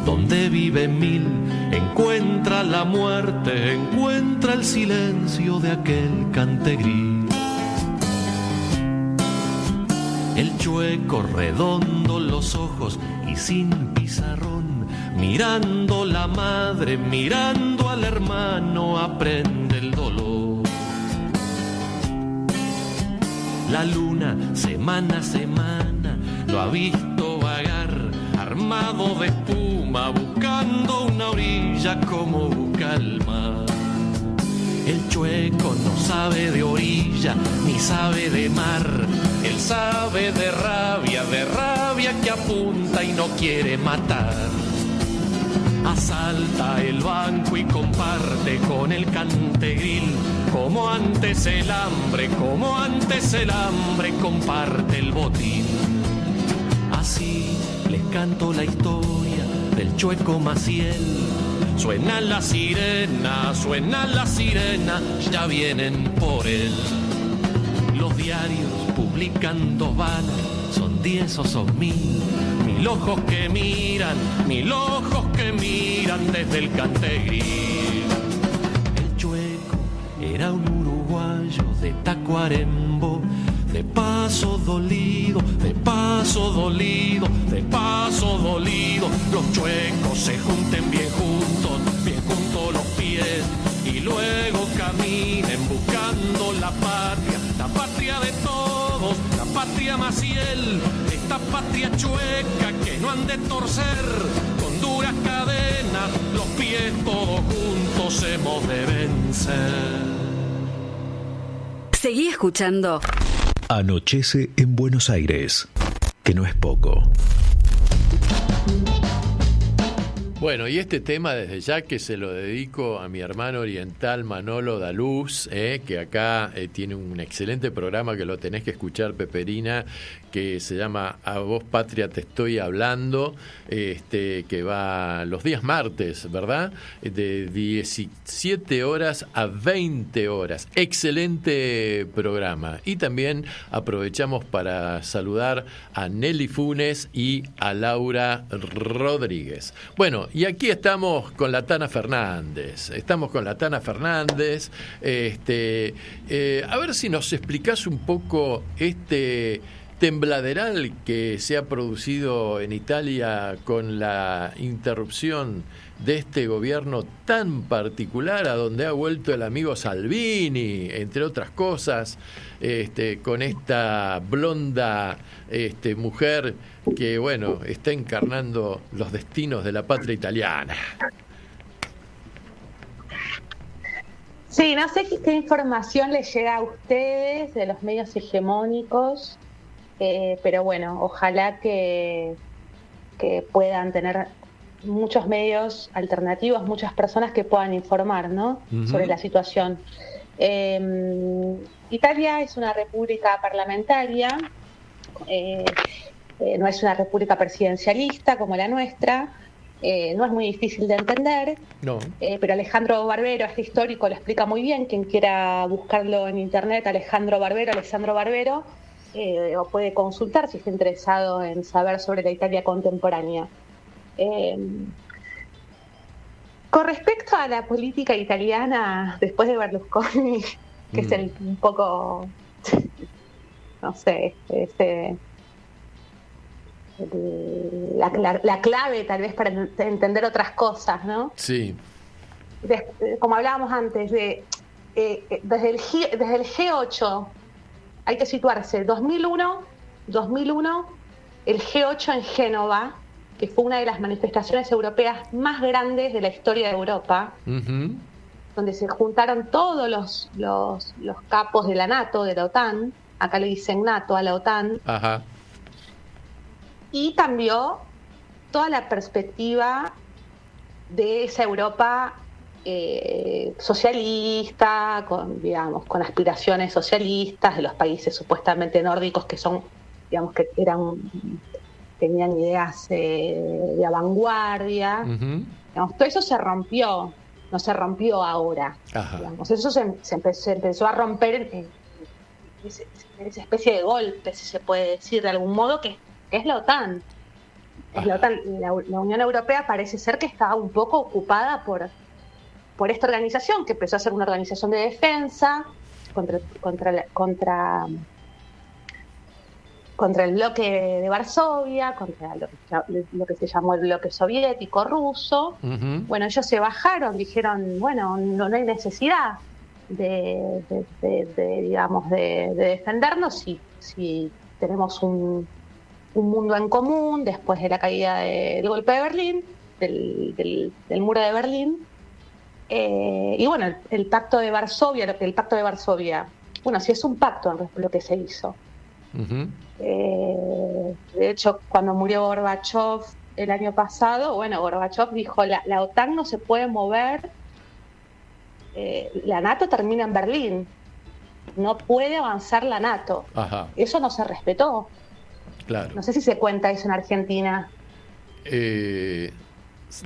donde vive mil, encuentra la muerte, encuentra el silencio de aquel cantegril. El chueco redondo los ojos y sin pizarrón, mirando la madre, mirando al hermano, aprende el dolor. La luna, semana a semana, lo ha visto vagar, armado de espuma, buscando una orilla como busca el mar. El chueco no sabe de orilla, ni sabe de mar. Él sabe de rabia que apunta y no quiere matar. Asalta el banco y comparte con el cantegril, como antes el hambre comparte el botín. Así les canto la historia del Chueco Maciel. Suena la sirena, ya vienen por él. Los diarios publican 2 balas, son 10 o son 1000. 1000 ojos que miran desde el cantegril. El Chueco era un uruguayo de Tacuarembó, de paso dolido. Los chuecos se junten bien juntos los pies, y luego caminen buscando la patria de todos, la patria Maciel, esta patria chueca que no han de torcer con duras cadenas, los pies todos juntos hemos de vencer.
Seguí escuchando.
Anochece en Buenos Aires, que no es poco.
Bueno, y este tema desde ya que se lo dedico a mi hermano oriental Manolo Daluz, que acá tiene un excelente programa que lo tenés que escuchar, Peperina, que se llama A Vos Patria Te Estoy Hablando, que va los días martes, ¿verdad? De 17 horas a 20 horas. Excelente programa. Y también aprovechamos para saludar a Nelly Funes y a Laura Rodríguez. Bueno, y aquí estamos con la Tana Fernández. A ver si nos explicás un poco este tembladeral que se ha producido en Italia con la interrupción de este gobierno tan particular, a donde ha vuelto el amigo Salvini, entre otras cosas, con esta blonda mujer que, bueno, está encarnando los destinos de la patria italiana.
Sí, no sé qué información les llega a ustedes de los medios hegemónicos, pero bueno, ojalá que puedan tener muchos medios alternativos, muchas personas que puedan informar, ¿no? Sobre la situación. Italia es una república parlamentaria, no es una república presidencialista como la nuestra. No es muy difícil de entender,
no.
Pero Alejandro Barbero, este histórico, lo explica muy bien. Quien quiera buscarlo en internet, Alessandro Barbero, o puede consultar si está interesado en saber sobre la Italia contemporánea. Con respecto a la política italiana después de Berlusconi, que es un poco, no sé, la clave tal vez para entender otras cosas, ¿no?
Sí.
Como hablábamos antes, desde el G8 hay que situarse. 2001, el G8 en Génova, que fue una de las manifestaciones europeas más grandes de la historia de Europa, donde se juntaron todos los capos de la NATO, de la OTAN, acá le dicen NATO a la OTAN.
Ajá.
Y cambió toda la perspectiva de esa Europa socialista, con aspiraciones socialistas de los países supuestamente nórdicos, que son, digamos, que tenían ideas de vanguardia. Digamos, todo eso se rompió, no se rompió ahora. Digamos, eso se empezó a romper en esa especie de golpe, si se puede decir de algún modo, que es la OTAN. La Unión Europea parece ser que estaba un poco ocupada por esta organización, que empezó a ser una organización de defensa contra el bloque de Varsovia, contra lo que se llamó el bloque soviético ruso. Bueno, ellos se bajaron, dijeron, bueno, no hay necesidad de defendernos si tenemos un mundo en común después de la caída del golpe de Berlín, del muro de Berlín. Y bueno, el pacto de Varsovia, bueno, sí es un pacto lo que se hizo. De hecho, cuando murió Gorbachev el año pasado, bueno, Gorbachev dijo, la OTAN no se puede mover, la NATO termina en Berlín, no puede avanzar la NATO. Eso no se respetó.
Claro.
No sé si se cuenta eso en Argentina.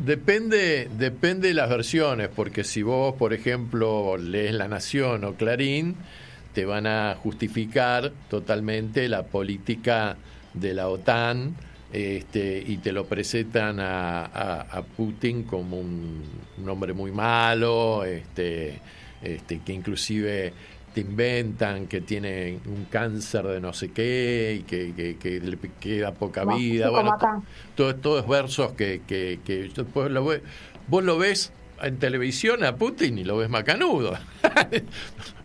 Depende de las versiones, porque si vos, por ejemplo, lees La Nación o Clarín, te van a justificar totalmente la política de la OTAN, y te lo presentan a Putin como un hombre muy malo, que inclusive te inventan que tiene un cáncer de no sé qué y que le queda poca vida. Bueno, todos versos que después vos lo ves en televisión a Putin y lo ves macanudo.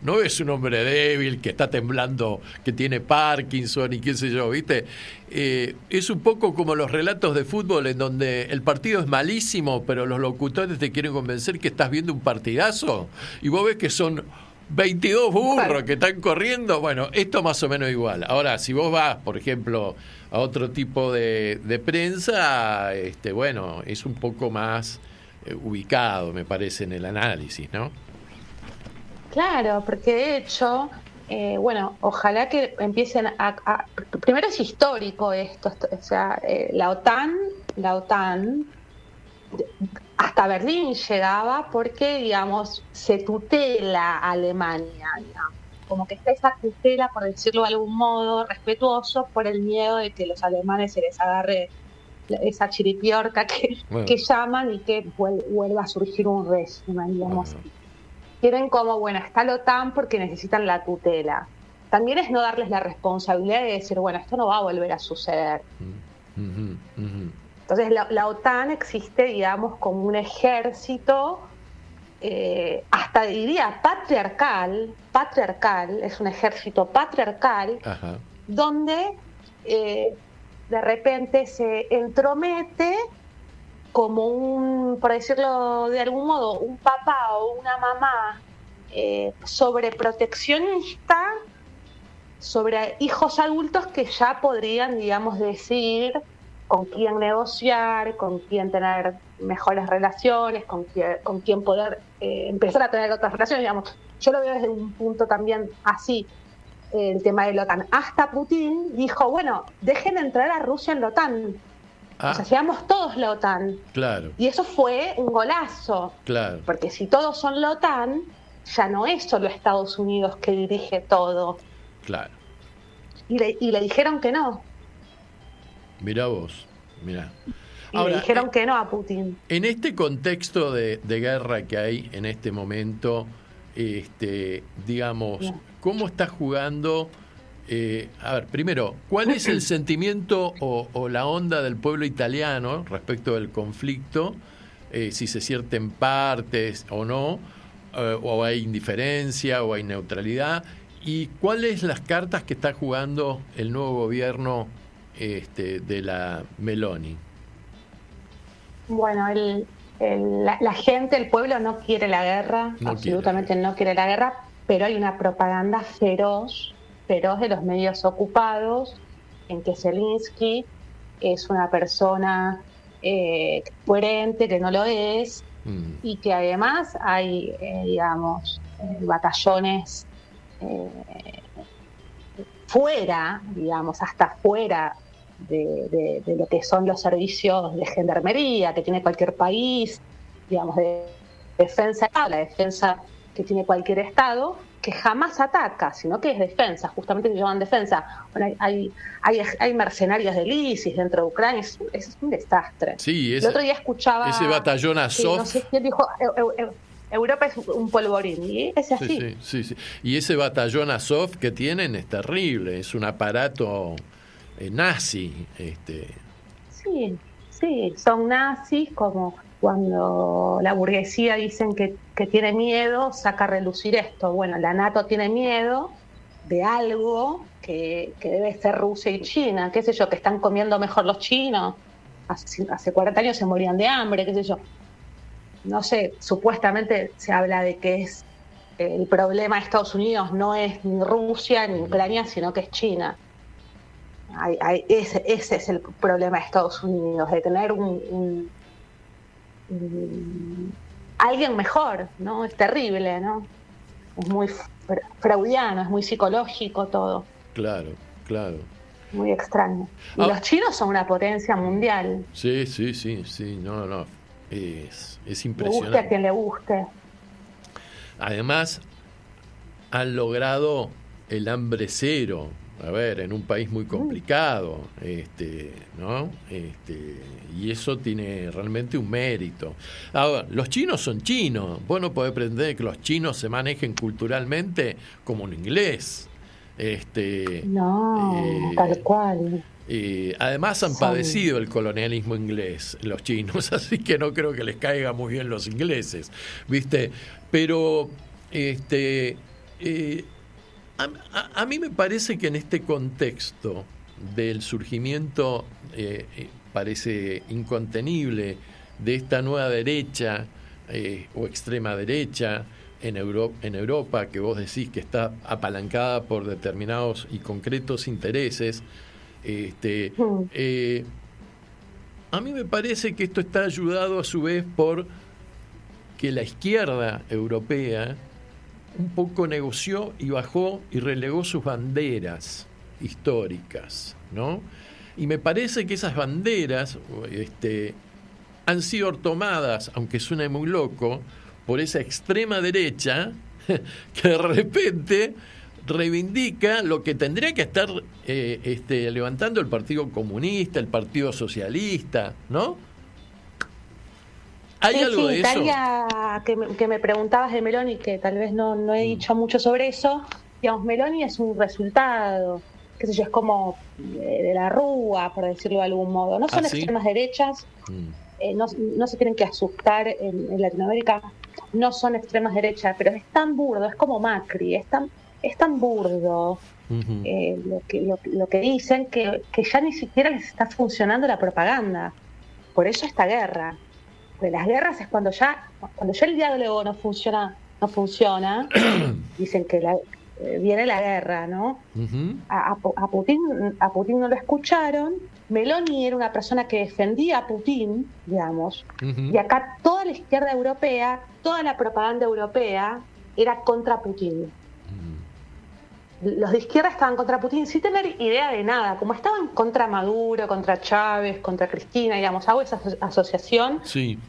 No ves un hombre débil que está temblando, que tiene Parkinson y qué sé yo, ¿viste? Es un poco como los relatos de fútbol en donde el partido es malísimo, pero los locutores te quieren convencer que estás viendo un partidazo y vos ves que son 22 burros que están corriendo. Bueno, esto más o menos igual. Ahora, si vos vas, por ejemplo, a otro tipo de prensa, bueno, es un poco más ubicado, me parece, en el análisis, ¿no?
Claro, porque de hecho, ojalá que empiecen primero es histórico esto, o sea, la OTAN hasta Berlín llegaba porque, digamos, se tutela a Alemania, digamos. Como que está esa tutela, por decirlo de algún modo, respetuoso por el miedo de que los alemanes se les agarre esa chiripiorca que llaman y que vuelva a surgir un régimen, digamos. Quieren como, bueno, está la OTAN porque necesitan la tutela. También es no darles la responsabilidad de decir, bueno, esto no va a volver a suceder. Entonces la OTAN existe, digamos, como un ejército, hasta diría patriarcal, es un ejército patriarcal, donde de repente se entromete como por decirlo de algún modo, un papá o una mamá sobreproteccionista sobre hijos adultos que ya podrían, digamos, decidir con quién negociar, con quién tener mejores relaciones, con quién poder empezar a tener otras relaciones, digamos. Yo lo veo desde un punto también así, el tema de la OTAN. Hasta Putin dijo, bueno, dejen entrar a Rusia en la OTAN. O sea, seamos todos la OTAN.
Claro.
Y eso fue un golazo.
Claro.
Porque si todos son la OTAN, ya no es solo Estados Unidos que dirige todo.
Claro.
Y le dijeron que no.
Mirá vos, mirá.
Ahora, le dijeron que no a Putin.
En este contexto de guerra que hay en este momento, digamos, ¿cómo está jugando? A ver, primero, ¿cuál es el sentimiento o la onda del pueblo italiano respecto del conflicto? Si se sienten partes o no, o hay indiferencia o hay neutralidad. ¿Y cuáles las cartas que está jugando el nuevo gobierno de la Meloni?
Bueno, la gente, el pueblo no quiere la guerra, absolutamente no quiere la guerra, pero hay una propaganda feroz de los medios ocupados, en que Zelensky es una persona coherente, que no lo es, y que además hay, digamos, batallones fuera, digamos, hasta fuera de lo que son los servicios de gendarmería que tiene cualquier país, digamos, de defensa, la defensa que tiene cualquier estado, que jamás ataca, sino que es defensa, justamente se llaman defensa. Bueno, hay mercenarios del ISIS dentro de Ucrania, es un desastre.
Sí,
el otro día escuchaba
ese batallón Azov.
No sé quién dijo, Europa es un polvorín, y es así.
Sí. Y ese batallón Azov que tienen es terrible, es un aparato nazi.
Sí, son nazis, como cuando la burguesía dicen que tiene miedo, saca a relucir esto. Bueno, la NATO tiene miedo de algo que debe ser Rusia y China, qué sé yo, que están comiendo mejor los chinos, hace 40 años se morían de hambre, qué sé yo. No sé, supuestamente se habla de que es el problema de Estados Unidos no es ni Rusia ni Ucrania, sino que es China. Ese es el problema de Estados Unidos, de tener alguien mejor, ¿no? Es terrible, ¿no? Es muy freudiano, es muy psicológico todo.
Claro.
Muy extraño. Y los chinos son una potencia mundial.
Sí, no. Es impresionante.
Le guste a quien le guste.
Además, han logrado el hambre cero. A ver, en un país muy complicado, ¿no? Y eso tiene realmente un mérito. Ahora, los chinos son chinos. Vos no podés pretender que los chinos se manejen culturalmente como un inglés.
Tal cual.
Además han padecido el colonialismo inglés, los chinos, así que no creo que les caiga muy bien los ingleses, ¿viste? Pero a mí me parece que en este contexto del surgimiento parece incontenible de esta nueva derecha o extrema derecha en Europa, que vos decís que está apalancada por determinados y concretos intereses, a mí me parece que esto está ayudado a su vez por que la izquierda europea un poco negoció y bajó y relegó sus banderas históricas, ¿no? Y me parece que esas banderas han sido tomadas, aunque suene muy loco, por esa extrema derecha que de repente reivindica lo que tendría que estar levantando el Partido Comunista, el Partido Socialista, ¿no? ¿Hay algo de eso?
Italia, que me preguntabas de Meloni, que tal vez no he dicho mucho sobre eso. Digamos, Meloni es un resultado, qué sé yo, es como de la Rúa, por decirlo de algún modo. No son extremas derechas, no se tienen que asustar en Latinoamérica, no son extremas derechas, pero es tan burdo, es como Macri, es tan burdo lo que dicen que ya ni siquiera les está funcionando la propaganda. Por eso esta guerra. Porque las guerras es cuando ya el diálogo no funciona, dicen que viene la guerra, ¿no? A Putin no lo escucharon. Meloni era una persona que defendía a Putin, digamos, y acá toda la izquierda europea, toda la propaganda europea era contra Putin. Los de izquierda estaban contra Putin sin tener idea de nada, como estaban contra Maduro, contra Chávez, contra Cristina, digamos, hago esa asociación,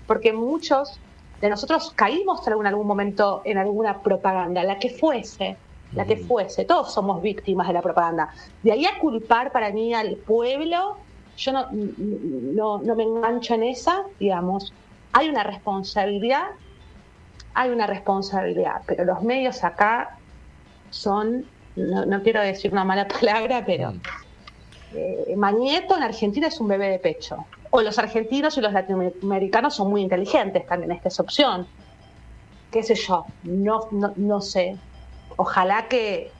porque muchos de nosotros caímos en algún momento en alguna propaganda, la que fuese, todos somos víctimas de la propaganda. De ahí a culpar para mí al pueblo, yo no me engancho en esa, digamos, hay una responsabilidad, pero los medios acá son... No quiero decir una mala palabra, pero Mañeto en Argentina es un bebé de pecho. O los argentinos y los latinoamericanos son muy inteligentes también, esta es opción. Qué sé yo, no sé. Ojalá que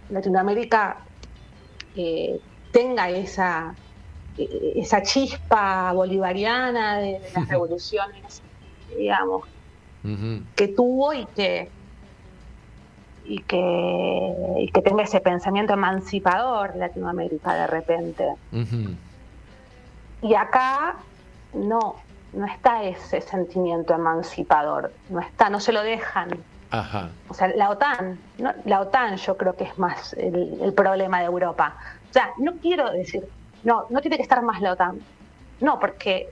Latinoamérica tenga esa chispa bolivariana de las revoluciones, digamos, que tuvo y que tenga ese pensamiento emancipador Latinoamérica de repente. Y acá no está ese sentimiento emancipador, no se lo dejan. O sea, la OTAN yo creo que es más el problema de Europa. O sea, no quiero decir, no tiene que estar más la OTAN. No, porque,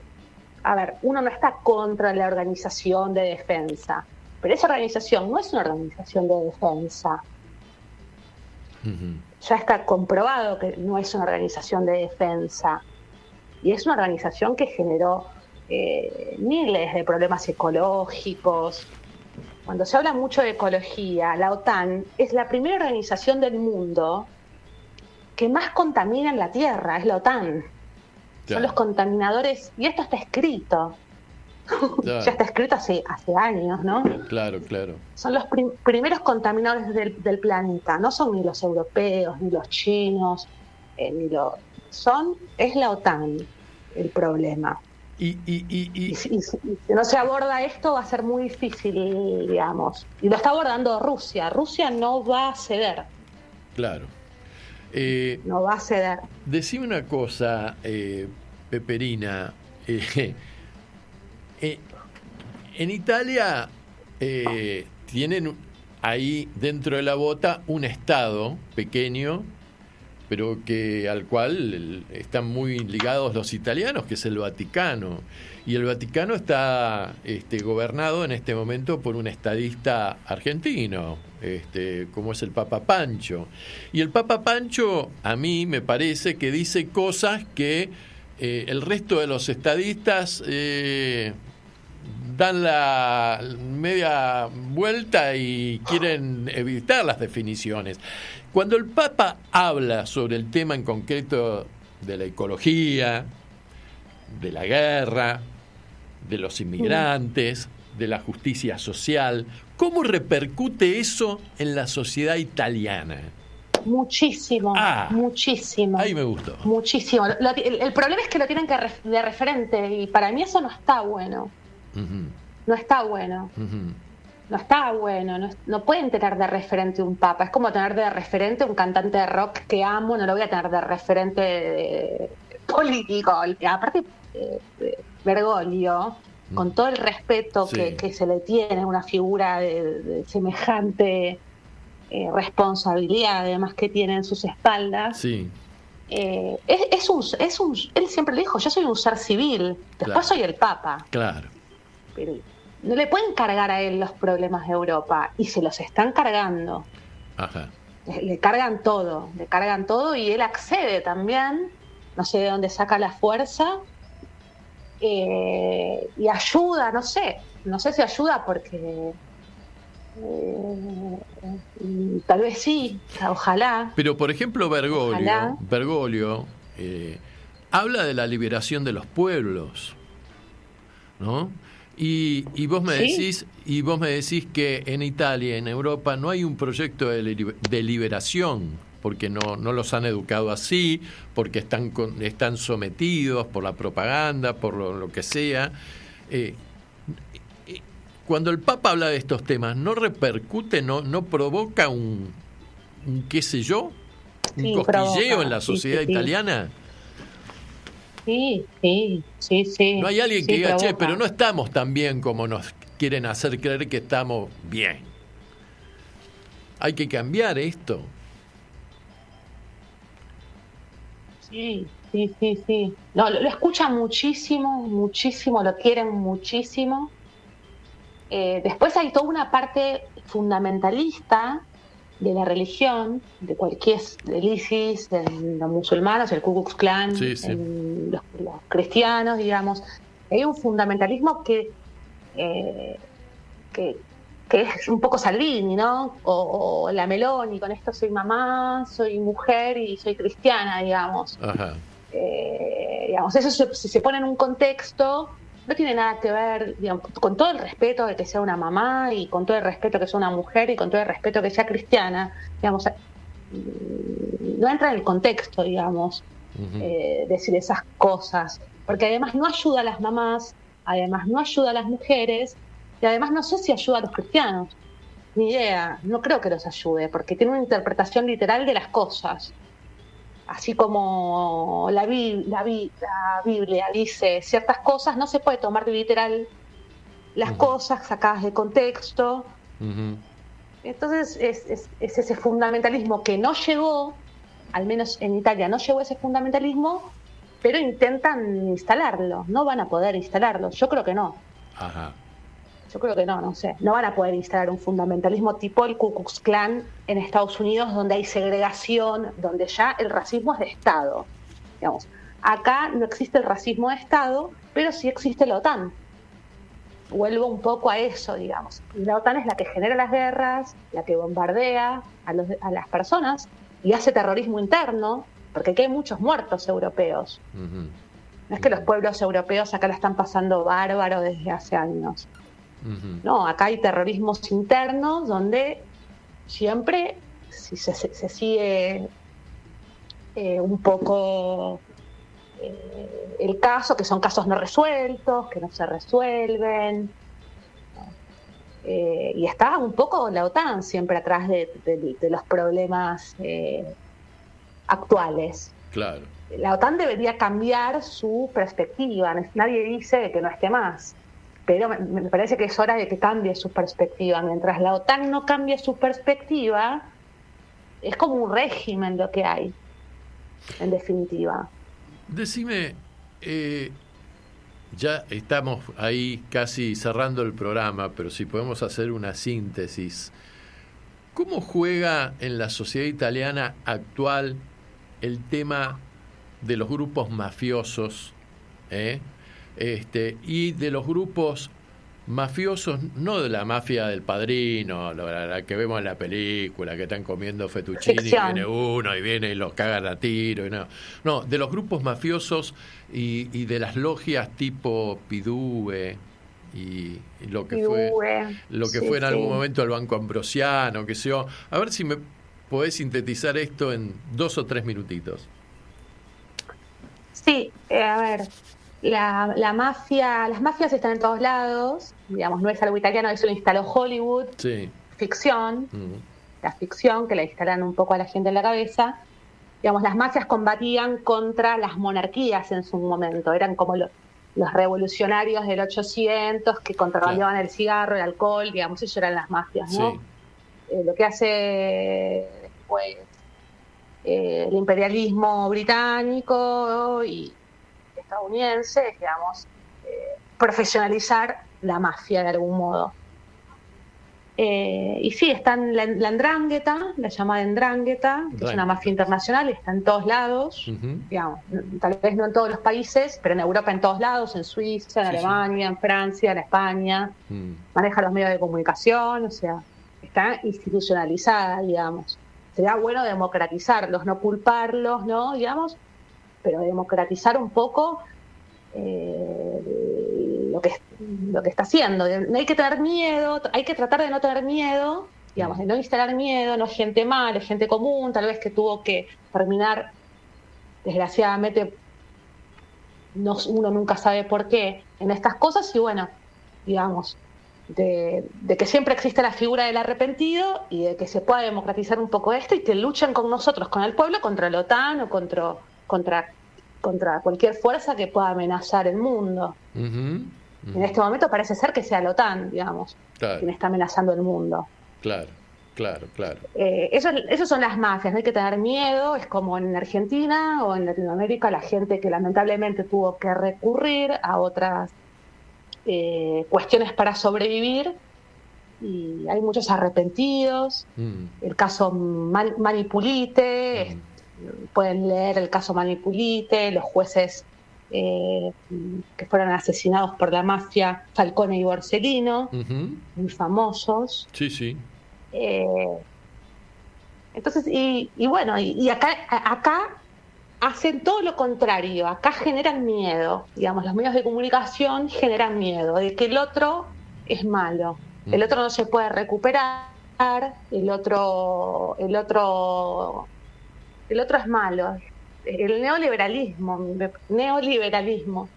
a ver, uno no está contra la organización de defensa, pero esa organización no es una organización de defensa. Ya está comprobado que no es una organización de defensa. Y es una organización que generó miles de problemas ecológicos. Cuando se habla mucho de ecología, la OTAN es la primera organización del mundo que más contamina en la Tierra, es la OTAN. Son los contaminadores, y esto está escrito. Ya está escrito hace años, ¿no?
Claro.
Son los primeros contaminadores del planeta, no son ni los europeos, ni los chinos, es la OTAN el problema. Y si no se aborda esto va a ser muy difícil, digamos. Y lo está abordando Rusia. Rusia no va a ceder.
Claro.
No va a ceder.
Decime una cosa, Peperina. En Italia tienen ahí dentro de la bota un estado pequeño, pero al cual están muy ligados los italianos, que es el Vaticano. Y el Vaticano está gobernado en este momento por un estadista argentino, como es el Papa Pancho. Y el Papa Pancho, a mí me parece que dice cosas que el resto de los estadistas dan la media vuelta y quieren evitar las definiciones. Cuando el Papa habla sobre el tema en concreto de la ecología, de la guerra, de los inmigrantes, de la justicia social, ¿cómo repercute eso en la sociedad italiana?
Muchísimo.
Ahí me gustó.
Muchísimo. El problema es que lo tienen de referente y para mí eso no está bueno. No está bueno. no está bueno, no pueden tener de referente un papa, es como tener de referente un cantante de rock que amo, no lo voy a tener de referente político. Aparte, Bergoglio, con todo el respeto que se le tiene a una figura de semejante responsabilidad, además que tiene en sus espaldas, él siempre le dijo, yo soy un ser civil, después soy el papa.
Claro.
Pero no le pueden cargar a él los problemas de Europa, y se los están cargando.
Ajá.
Le cargan todo y él accede también, no sé de dónde saca la fuerza, y ayuda, no sé si ayuda porque tal vez sí, ojalá.
Pero por ejemplo Bergoglio habla de la liberación de los pueblos, ¿no? Y vos me decís que en Italia, en Europa, no hay un proyecto de liberación, porque no los han educado así, porque están sometidos por la propaganda, por lo que sea. Cuando el Papa habla de estos temas, ¿no repercute, no provoca un qué sé yo, un cosquilleo en la sociedad italiana?
Sí.
No hay alguien que diga, che, pero no estamos tan bien como nos quieren hacer creer que estamos bien. Hay que cambiar esto.
Sí. No, lo escuchan muchísimo, lo quieren muchísimo. Después hay toda una parte fundamentalista de la religión, de cualquier, del ISIS, de los musulmanes, el Ku Klux Klan, los cristianos, digamos. Hay un fundamentalismo que es un poco Salvini, ¿no? O la Meloni, con esto soy mamá, soy mujer y soy cristiana, digamos.
Ajá.
Digamos, eso si se pone en un contexto, no tiene nada que ver, digamos, con todo el respeto de que sea una mamá y con todo el respeto que sea una mujer y con todo el respeto que sea cristiana, digamos, no entra en el contexto, digamos, decir esas cosas, porque además no ayuda a las mamás, además no ayuda a las mujeres, y además no sé si ayuda a los cristianos, ni idea, no creo que los ayude, porque tiene una interpretación literal de las cosas. Así como la Biblia dice ciertas cosas, no se puede tomar de literal las cosas sacadas de contexto. Entonces es ese fundamentalismo que no llegó, al menos en Italia no llegó ese fundamentalismo, pero intentan instalarlo. No van a poder instalarlo, yo creo que no.
Ajá.
Yo creo que no sé. No van a poder instalar un fundamentalismo tipo el Ku Klux Klan en Estados Unidos, donde hay segregación, donde ya el racismo es de Estado. Digamos, acá no existe el racismo de Estado, pero sí existe la OTAN. Vuelvo un poco a eso, digamos. Y la OTAN es la que genera las guerras, la que bombardea a las personas y hace terrorismo interno, porque aquí hay muchos muertos europeos. No es que los pueblos europeos acá la están pasando bárbaro desde hace años. No, acá hay terrorismos internos donde siempre si se sigue un poco el caso, que son casos no resueltos, que no se resuelven, ¿no? Y está un poco la OTAN siempre atrás de los problemas actuales.
Claro.
La OTAN debería cambiar su perspectiva, nadie dice que no esté más, pero me parece que es hora de que cambie su perspectiva. Mientras la OTAN no cambie su perspectiva, es como un régimen lo que hay, en definitiva.
Decime, ya estamos ahí casi cerrando el programa, pero si podemos hacer una síntesis. ¿Cómo juega en la sociedad italiana actual el tema de los grupos mafiosos, y de los grupos mafiosos, no de la mafia del Padrino, la que vemos en la película, que están comiendo fettuccini y viene uno y viene y los cagan a tiro? Y no, de los grupos mafiosos y de las logias tipo Pidue y lo que fue en algún momento el Banco Ambrosiano, que sé yo. A ver si me podés sintetizar esto en 2 o 3 minutitos.
Sí, a ver, la mafia, las mafias están en todos lados, digamos, no es algo italiano, eso lo instaló Hollywood,
Sí.
ficción, la ficción que le instalan un poco a la gente en la cabeza. Digamos, las mafias combatían contra las monarquías en su momento, eran como los revolucionarios del 800 que contrabandeaban el cigarro, el alcohol, digamos, ellos eran las mafias, ¿no?
Sí.
Lo que hace después el imperialismo británico y estadounidense es, digamos, profesionalizar la mafia de algún modo. Y sí, está en la 'Ndrangheta, la llamada 'Ndrangheta, que es una mafia internacional, está en todos lados, digamos, tal vez no en todos los países, pero en Europa en todos lados, en Suiza, en Alemania, en Francia, en España, maneja los medios de comunicación, o sea, está institucionalizada, digamos. Sería bueno democratizarlos, no culparlos, ¿no? Digamos, pero democratizar un poco lo que está haciendo. No hay que tener miedo, hay que tratar de no tener miedo, digamos, de no instalar miedo, no es gente mala, es gente común, tal vez que tuvo que terminar, desgraciadamente, uno nunca sabe por qué, en estas cosas, y bueno, digamos, de que siempre existe la figura del arrepentido y de que se pueda democratizar un poco esto y que luchen con nosotros, con el pueblo, contra la OTAN o contra cualquier fuerza que pueda amenazar el mundo. En este momento parece ser que sea la OTAN, digamos, quien está amenazando el mundo.
Claro.
Esos son las mafias, no hay que tener miedo, es como en Argentina o en Latinoamérica la gente que lamentablemente tuvo que recurrir a otras cuestiones para sobrevivir, y hay muchos arrepentidos. El caso Manipulite, pueden leer el caso Manipulite, los jueces que fueron asesinados por la mafia, Falcone y Borsellino, muy famosos.
Sí.
Entonces, y bueno, y acá hacen todo lo contrario, acá generan miedo, digamos, los medios de comunicación generan miedo de que el otro es malo, el otro no se puede recuperar, el otro es malo. El neoliberalismo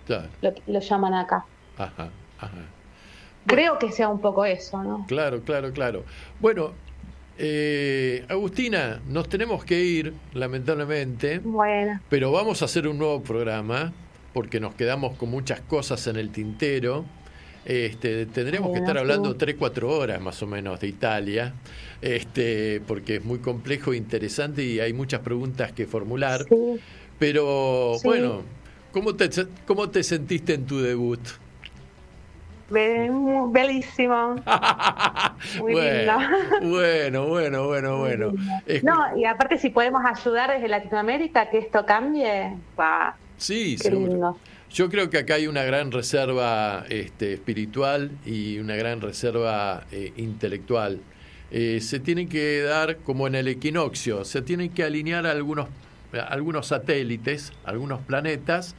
Claro.
lo llaman acá.
Ajá.
Creo que sea un poco eso, ¿no?
Claro. Bueno, Agustina, nos tenemos que ir, lamentablemente.
Bueno.
Pero vamos a hacer un nuevo programa, porque nos quedamos con muchas cosas en el tintero. Tendremos que estar hablando 3-4 horas más o menos de Italia, porque es muy complejo e interesante y hay muchas preguntas que formular. Pero bueno, ¿cómo te sentiste en tu debut?
Bellísimo. Muy lindo.
Bueno.
No, y aparte si podemos ayudar desde Latinoamérica que esto cambie,
sí,
qué
seguro.
lindo.
Yo creo que acá hay una gran reserva espiritual y una gran reserva intelectual. Se tienen que dar, como en el equinoccio, se tienen que alinear algunos satélites, algunos planetas,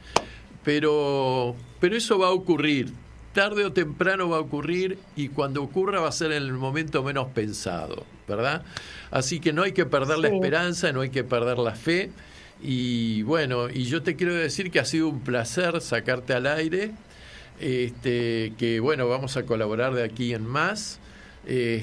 pero eso va a ocurrir. Tarde o temprano va a ocurrir, y cuando ocurra va a ser en el momento menos pensado, ¿verdad? Así que no hay que perder la esperanza, no hay que perder la fe. Y bueno, y yo te quiero decir que ha sido un placer sacarte al aire, que bueno, vamos a colaborar de aquí en más. Y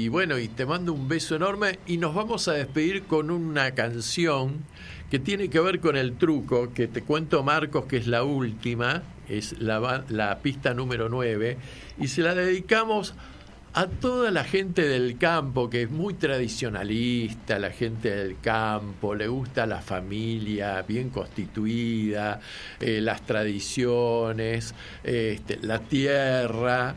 bueno, y te mando un beso enorme, y nos vamos a despedir con una canción que tiene que ver con el truco, que te cuento, Marcos, que es la última, es la pista número 9, y se la dedicamos a toda la gente del campo, que es muy tradicionalista, la gente del campo, le gusta la familia bien constituida, las tradiciones, la tierra,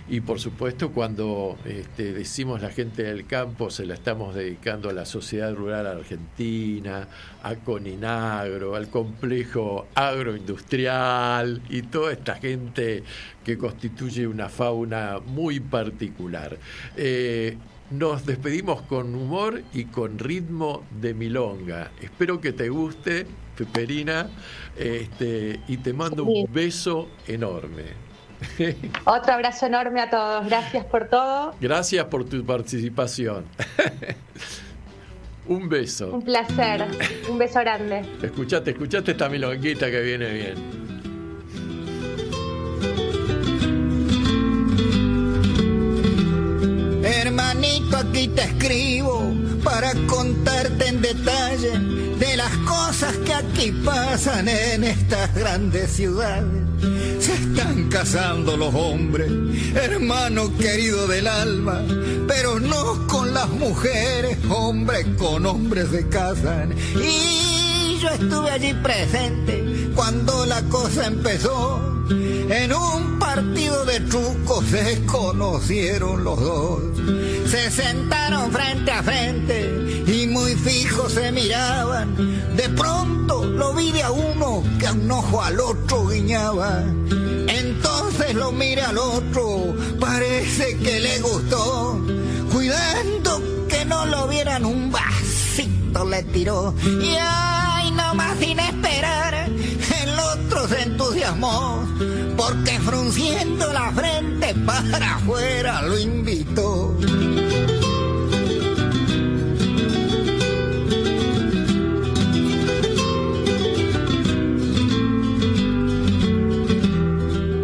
y por supuesto cuando decimos la gente del campo, se la estamos dedicando a la Sociedad Rural Argentina, a Coninagro, al complejo agroindustrial y toda esta gente que constituye una fauna muy particular. Nos despedimos con humor y con ritmo de milonga. Espero que te guste, Peperina, y te mando un beso enorme.
Otro abrazo enorme a todos. Gracias por todo.
Gracias por tu participación. Un beso.
Un placer. Un beso grande.
Escuchate esta milonguita que viene bien.
Hermanito, aquí te escribo para contarte en detalle de las cosas que aquí pasan en estas grandes ciudades. Se están casando los hombres, hermano querido del alma, pero no con las mujeres, hombres con hombres se casan. Y yo estuve allí presente cuando la cosa empezó. En un partido de trucos se conocieron los dos. Se sentaron frente a frente y muy fijos se miraban. De pronto lo vi de a uno que a un ojo al otro guiñaba. Entonces lo miré al otro, parece que le gustó. Cuidando que no lo vieran, un vasito le tiró. Y ay, nomás sin esperar, el otro se entusiasmó, porque frunciendo la frente para afuera lo invitó.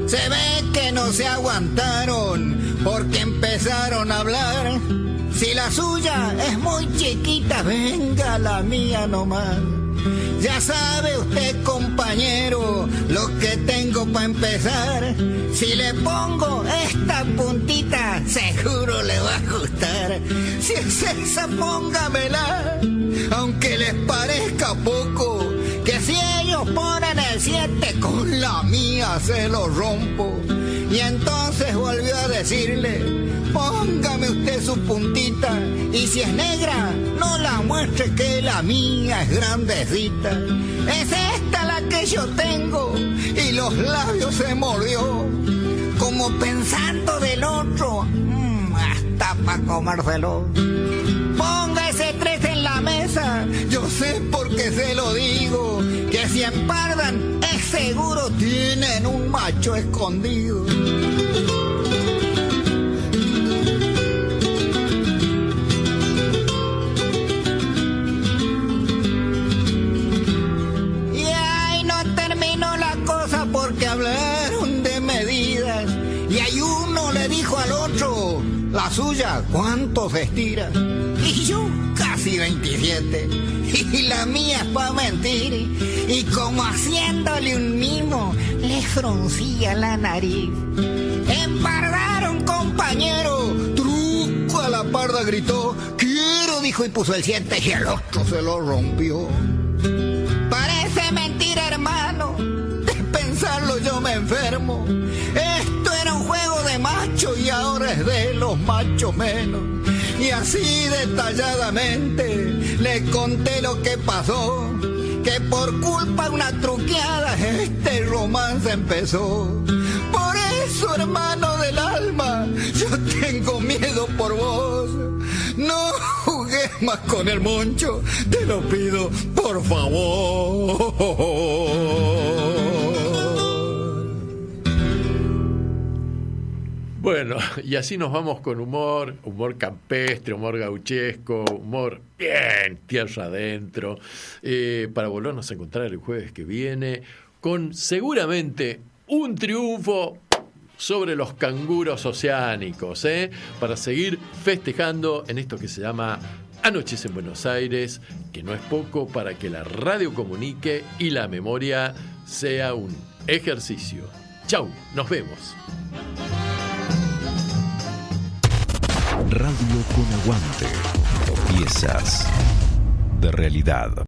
Se ve que no se aguantaron porque empezaron a hablar. Si la suya es muy chiquita, venga la mía nomás. Ya sabe usted, compañero, lo que tengo para empezar. Si le pongo esta puntita, seguro le va a gustar. Si es esa, póngamela, aunque les parezca poco. Que si ellos ponen el 7, con la mía se lo rompo. Y entonces volvió a decirle: póngame usted su puntita, y si es negra, no la muestre que la mía es grandecita. Es esta la que yo tengo, y los labios se mordió, como pensando del otro, hasta pa' comérselo. Ponga ese 3 en la mesa, yo sé porque se lo digo, que si empardan es seguro tienen un macho escondido. Y ahí no terminó la cosa porque hablaron de medidas, y ahí uno le dijo al otro: la suya, ¿cuánto se estira? Y yo, casi 27. Y la mía es pa' mentir. Y como haciéndole un mimo, le fruncía la nariz. Empardaron, compañero. Truco a la parda gritó. Quiero, dijo, y puso el 7 y el otro se lo rompió. Parece mentira, hermano. De pensarlo yo me enfermo. Esto era un juego de macho y ahora es de los machos menos. Y así detalladamente le conté lo que pasó, que por culpa de una truqueada este romance empezó. Por eso, hermano del alma, yo tengo miedo por vos. No jugues más con el moncho, te lo pido por favor.
Bueno, y así nos vamos con humor campestre, humor gauchesco, humor bien tierra adentro, para volvernos a encontrar el jueves que viene con seguramente un triunfo sobre los canguros oceánicos, para seguir festejando en esto que se llama Anoches en Buenos Aires, que no es poco para que la radio comunique y la memoria sea un ejercicio. Chau, nos vemos.
Radio con aguante. Piezas de realidad.